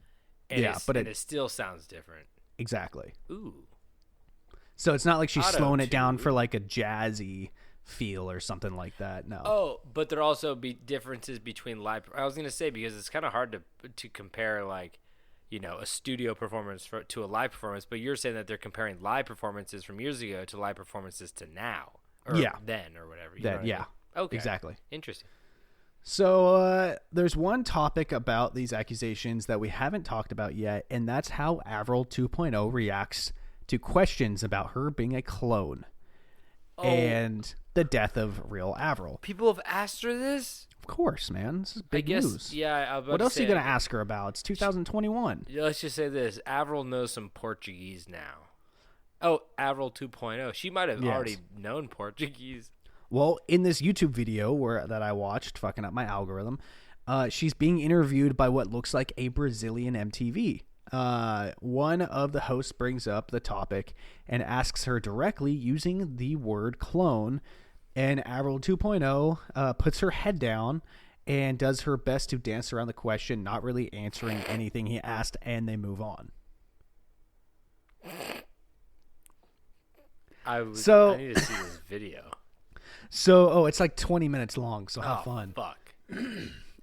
and Yeah, but it still sounds different. Exactly. Ooh. So it's not like she's slowing it down Auto-tune. for like a jazzy feel or something like that. No. Oh, but there also be differences between live. I was gonna say because it's kind of hard to compare like, a studio performance to a live performance. But you're saying that they're comparing live performances from years ago to live performances to now, or Yeah. then or whatever. You know what I yeah. mean? Okay. Exactly. Interesting. So there's one topic about these accusations that we haven't talked about yet, and that's how Avril 2.0 reacts to questions about her being a clone and the death of real Avril. People have asked her this. Of course, man. This is big I guess. news. Yeah. I was about What to else are you say, going to ask her about? It's 2021. Let's just say this: Avril knows some Portuguese now. Oh, Avril 2.0. She might have Yes. already known Portuguese. Well, in this YouTube video that I watched, fucking up my algorithm, she's being interviewed by what looks like a Brazilian MTV. One of the hosts brings up the topic and asks her directly using the word clone, and Avril 2.0 puts her head down and does her best to dance around the question, not really answering anything he asked, and they move on. I need to see this video. So, it's like 20 minutes long, so have fun. Fuck.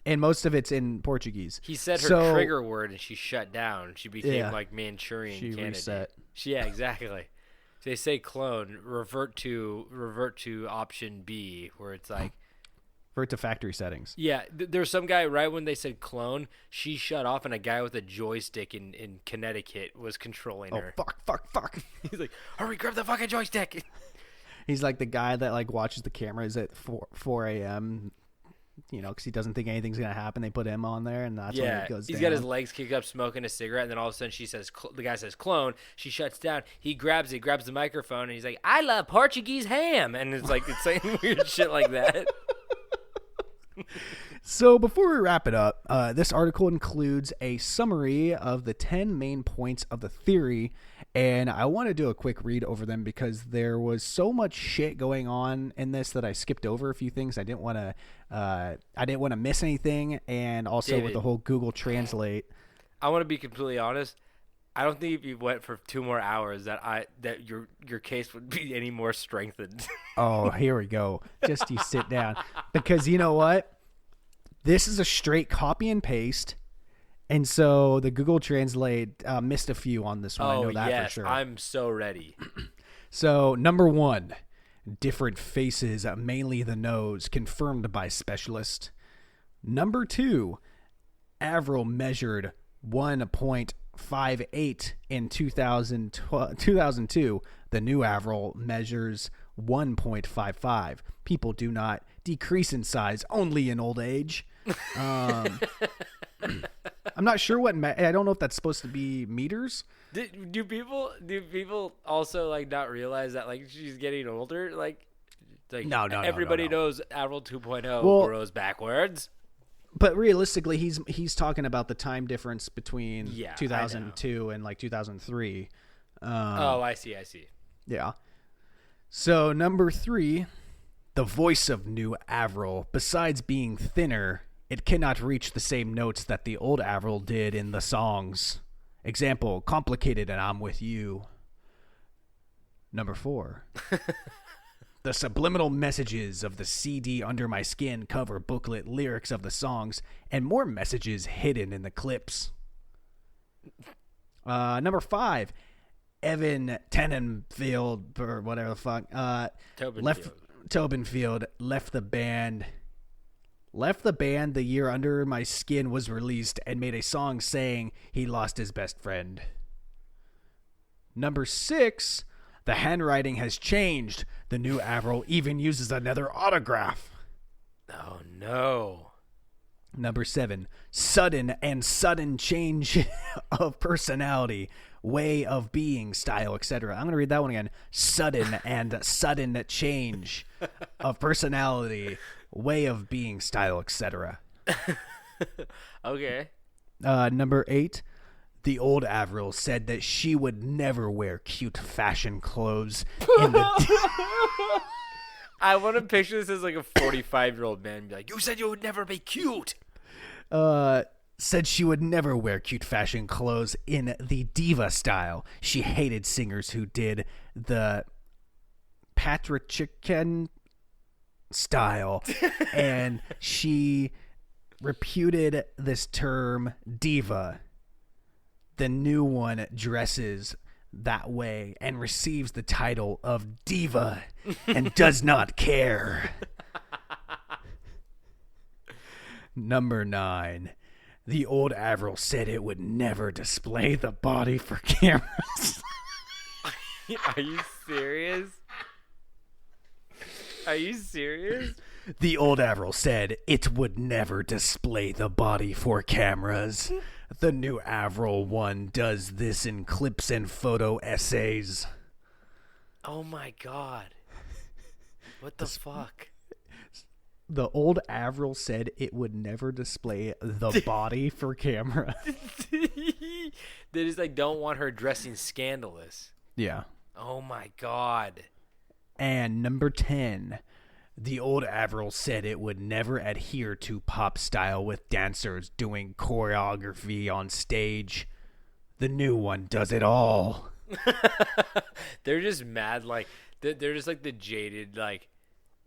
And most of it's in Portuguese. He said her trigger word and she shut down. She became like Manchurian She candidate. reset. Yeah, exactly. They say clone, revert to option B, where it's like Revert to factory settings. yeah, there's some guy right when they said clone, she shut off and a guy with a joystick in Connecticut was controlling her. Oh, fuck. He's like, hurry, grab the fucking joystick. He's like the guy that like watches the cameras at 4 a.m., because he doesn't think anything's going to happen. They put him on there, and that's when it goes he's down. got his legs kicked up smoking a cigarette, and then all of a sudden the guy says clone. She shuts down. He grabs the microphone, and he's like, I love Portuguese ham. And it's like, it's saying weird shit like that. So before we wrap it up, this article includes a summary of the 10 main points of the theory, and I want to do a quick read over them because there was so much shit going on in this that I skipped over a few things. I didn't want to miss anything, and also David, with the whole Google Translate. I want to be completely honest. I don't think if you went for 2 more hours that your case would be any more strengthened. Oh, here we go. Just you sit down. Because you know what? This is a straight copy and paste. And so the Google Translate missed a few on this one. I know that for sure. I'm so ready. So, number 1, different faces, mainly the nose, confirmed by specialist. Number 2, Avril measured 1.58 in 2002. The new Avril measures 1.55. People do not decrease in size, only in old age. I'm not sure I don't know if that's supposed to be meters. Do people also like not realize that like she's getting older? Like No, everybody knows Avril 2.0 grows backwards. But realistically, he's talking about the time difference between 2002 and like 2003. I see. Yeah. So number 3, the voice of new Avril, besides being thinner, it cannot reach the same notes that the old Avril did in the songs. Example, complicated and I'm with you. Number 4. The subliminal messages of the CD Under My Skin cover booklet, lyrics of the songs, and more messages hidden in the clips. Number 5. Evan Tenenfield, or whatever the fuck, Tobinfield left the band the year Under My Skin was released and made a song saying he lost his best friend. Number 6, the handwriting has changed. The new Avril even uses another autograph. Oh no. Number 7, sudden change of personality, way of being, style, etc. I'm going to read that one again. Sudden change of personality, way of being, style, etc. Okay. Number 8, the old Avril said that she would never wear cute fashion clothes in the I want to picture this as like a 45-year-old man be like, you said you would never be cute. Said she would never wear cute fashion clothes in the diva style. She hated singers who did the patriarchan style, and she reputed this term diva. The new one dresses that way and receives the title of diva and does not care. Number 9. The old Avril said it would never display the body for cameras. Are you serious? Are you serious? The old Avril said it would never display the body for cameras. The new Avril one does this in clips and photo essays. Oh my god. What the fuck? The old Avril said it would never display the body for camera. They just like don't want her dressing scandalous. Yeah. Oh my god. And number 10. The old Avril said it would never adhere to pop style with dancers doing choreography on stage. The new one does it all. They're just mad, like they're just like the jaded like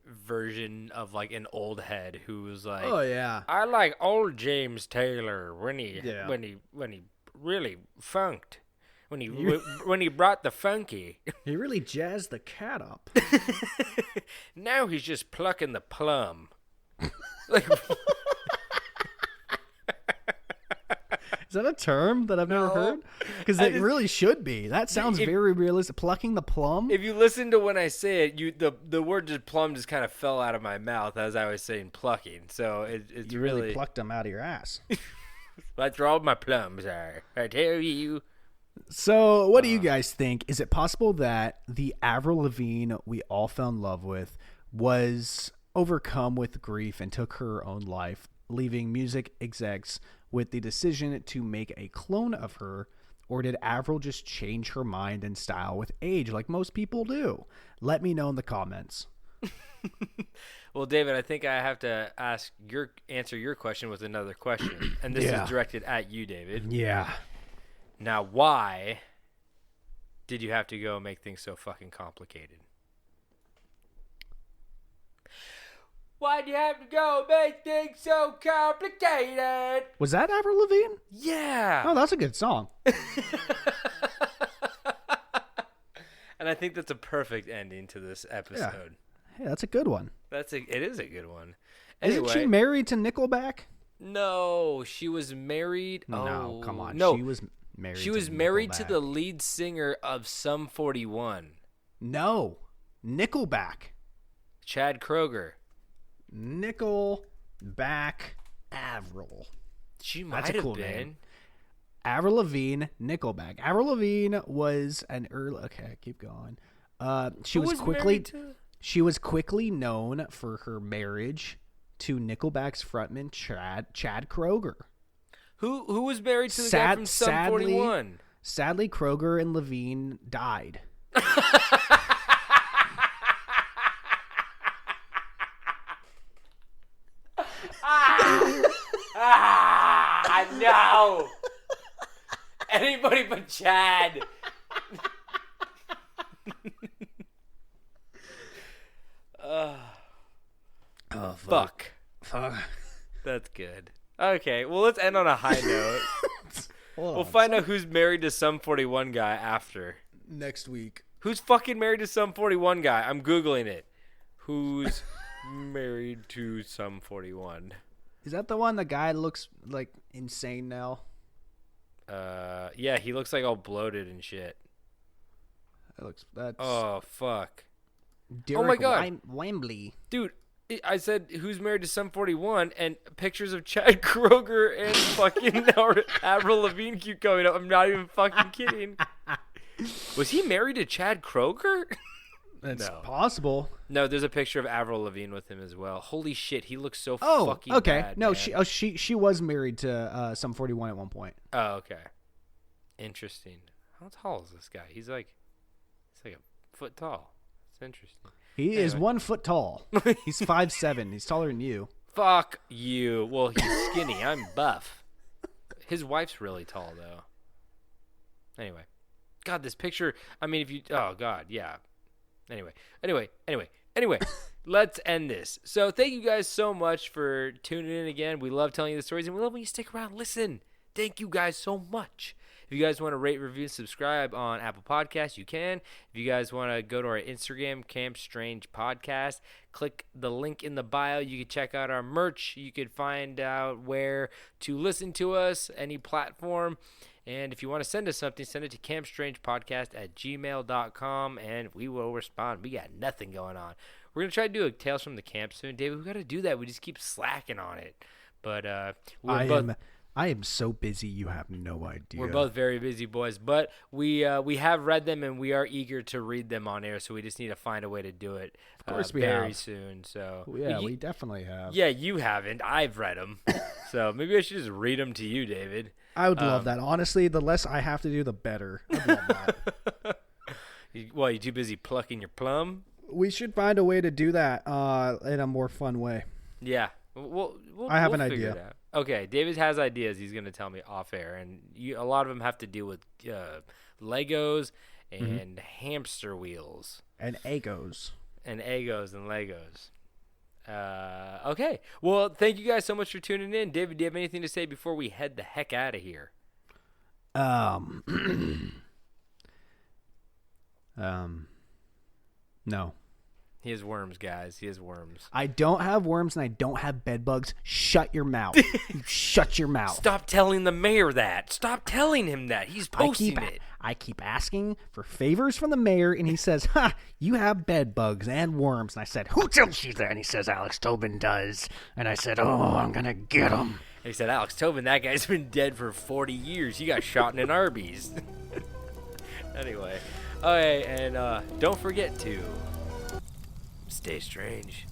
version of like an old head who's like, Oh yeah. I like old James Taylor when he really funked, when he brought the funky. He really jazzed the cat up. Now he's just plucking the plum. Like, Is that a term that I've never heard? Because it really should be. That sounds very realistic. Plucking the plum? if you listen to when I say it, the word just plum just kind of fell out of my mouth as I was saying plucking. So it's You really plucked them out of your ass. That's where all my plums are. I tell you. So, what do you guys think? Is it possible that the Avril Lavigne we all fell in love with was overcome with grief and took her own life, leaving music execs with the decision to make a clone of her? Or did Avril just change her mind and style with age like most people do? Let me know in the comments. Well, David, I think I have to answer your question with another question. And this is directed at you, David. Yeah. Now, why did you have to go make things so fucking complicated? Why'd you have to go make things so complicated? Was that Avril Lavigne? Yeah. Oh, that's a good song. And I think that's a perfect ending to this episode. Hey, that's a good one. It is a good one. Isn't she married to Nickelback? No, she was married. No, come on. No, She was married she was married to the lead singer of Sum 41. No. Nickelback. Chad Kroeger. Nickelback Avril. She might That's a have cool been. name. Avril Lavigne, Nickelback. Avril Lavigne was an early. Okay, keep going. She was quickly known for her marriage to Nickelback's frontman Chad Kroeger. Who was married to the guy from Sum 41? Sadly, Kroeger and Lavigne died. No. Anybody but Chad. Fuck. That's good. Okay, well, let's end on a high note. We'll find out who's married to Sum 41 guy after. Next week. Who's fucking married to Sum 41 guy? I'm Googling it. Who's married to Sum 41? Is that the one the guy looks like insane now? Yeah, he looks like all bloated and shit. That's Oh, fuck. Derek my God. Wembley. Dude, I said who's married to Sum 41, and pictures of Chad Kroeger and fucking Avril Lavigne keep coming up. I'm not even fucking kidding. Was he married to Chad Kroeger? It's No. possible. No, there's a picture of Avril Lavigne with him as well. Holy shit, he looks so Oh, fucking okay. bad. No, man. she was married to Sum 41 at one point. Oh, okay. Interesting. How tall is this guy? He's like a foot tall. It's interesting. He is 1 foot tall. He's 5'7". He's taller than you. Fuck you. Well, he's skinny. I'm buff. His wife's really tall, though. Anyway. God, this picture. I mean, if you. Oh, God, yeah. Anyway. Let's end this. So, thank you guys so much for tuning in again. We love telling you the stories, and we love when you stick around and listen. Thank you guys so much. If you guys want to rate, review, and subscribe on Apple Podcasts, you can. If you guys want to go to our Instagram, Camp Strange Podcast, click the link in the bio. You can check out our merch. You can find out where to listen to us, any platform. And if you want to send us something, send it to campstrangepodcast@gmail.com, and we will respond. We got nothing going on. We're going to try to do a Tales from the Camp soon. David, we got to do that. We just keep slacking on it. But I I am so busy, you have no idea. We're both very busy boys, but we have read them and we are eager to read them on air. So we just need to find a way to do it. Of course we very have. soon. So Yeah, we definitely have. Yeah, you haven't. I've read them, so maybe I should just read them to you, David. I would love that. Honestly, the less I have to do, the better. I'd love that. You too busy plucking your plum? We should find a way to do that in a more fun way. Yeah. I have an figure idea. it out. Okay, David has ideas. He's going to tell me off air, and a lot of them have to do with Legos and hamster wheels And Egos. and Legos. Okay. Well, thank you guys so much for tuning in. David, do you have anything to say before we head the heck out of here? No. He has worms, guys. He has worms. I don't have worms and I don't have bed bugs. Shut your mouth. You shut your mouth. Stop telling the mayor that. Stop telling him that. He's posting it. I keep asking for favors from the mayor, and he says, "Ha, you have bed bugs and worms." And I said, "Who tells you that?" And he says, "Alex Tobin does." And I said, "Oh, I'm gonna get him." He said, "Alex Tobin, that guy's been dead for 40 years. He got shot in an Arby's." Anyway, okay, and don't forget to stay strange.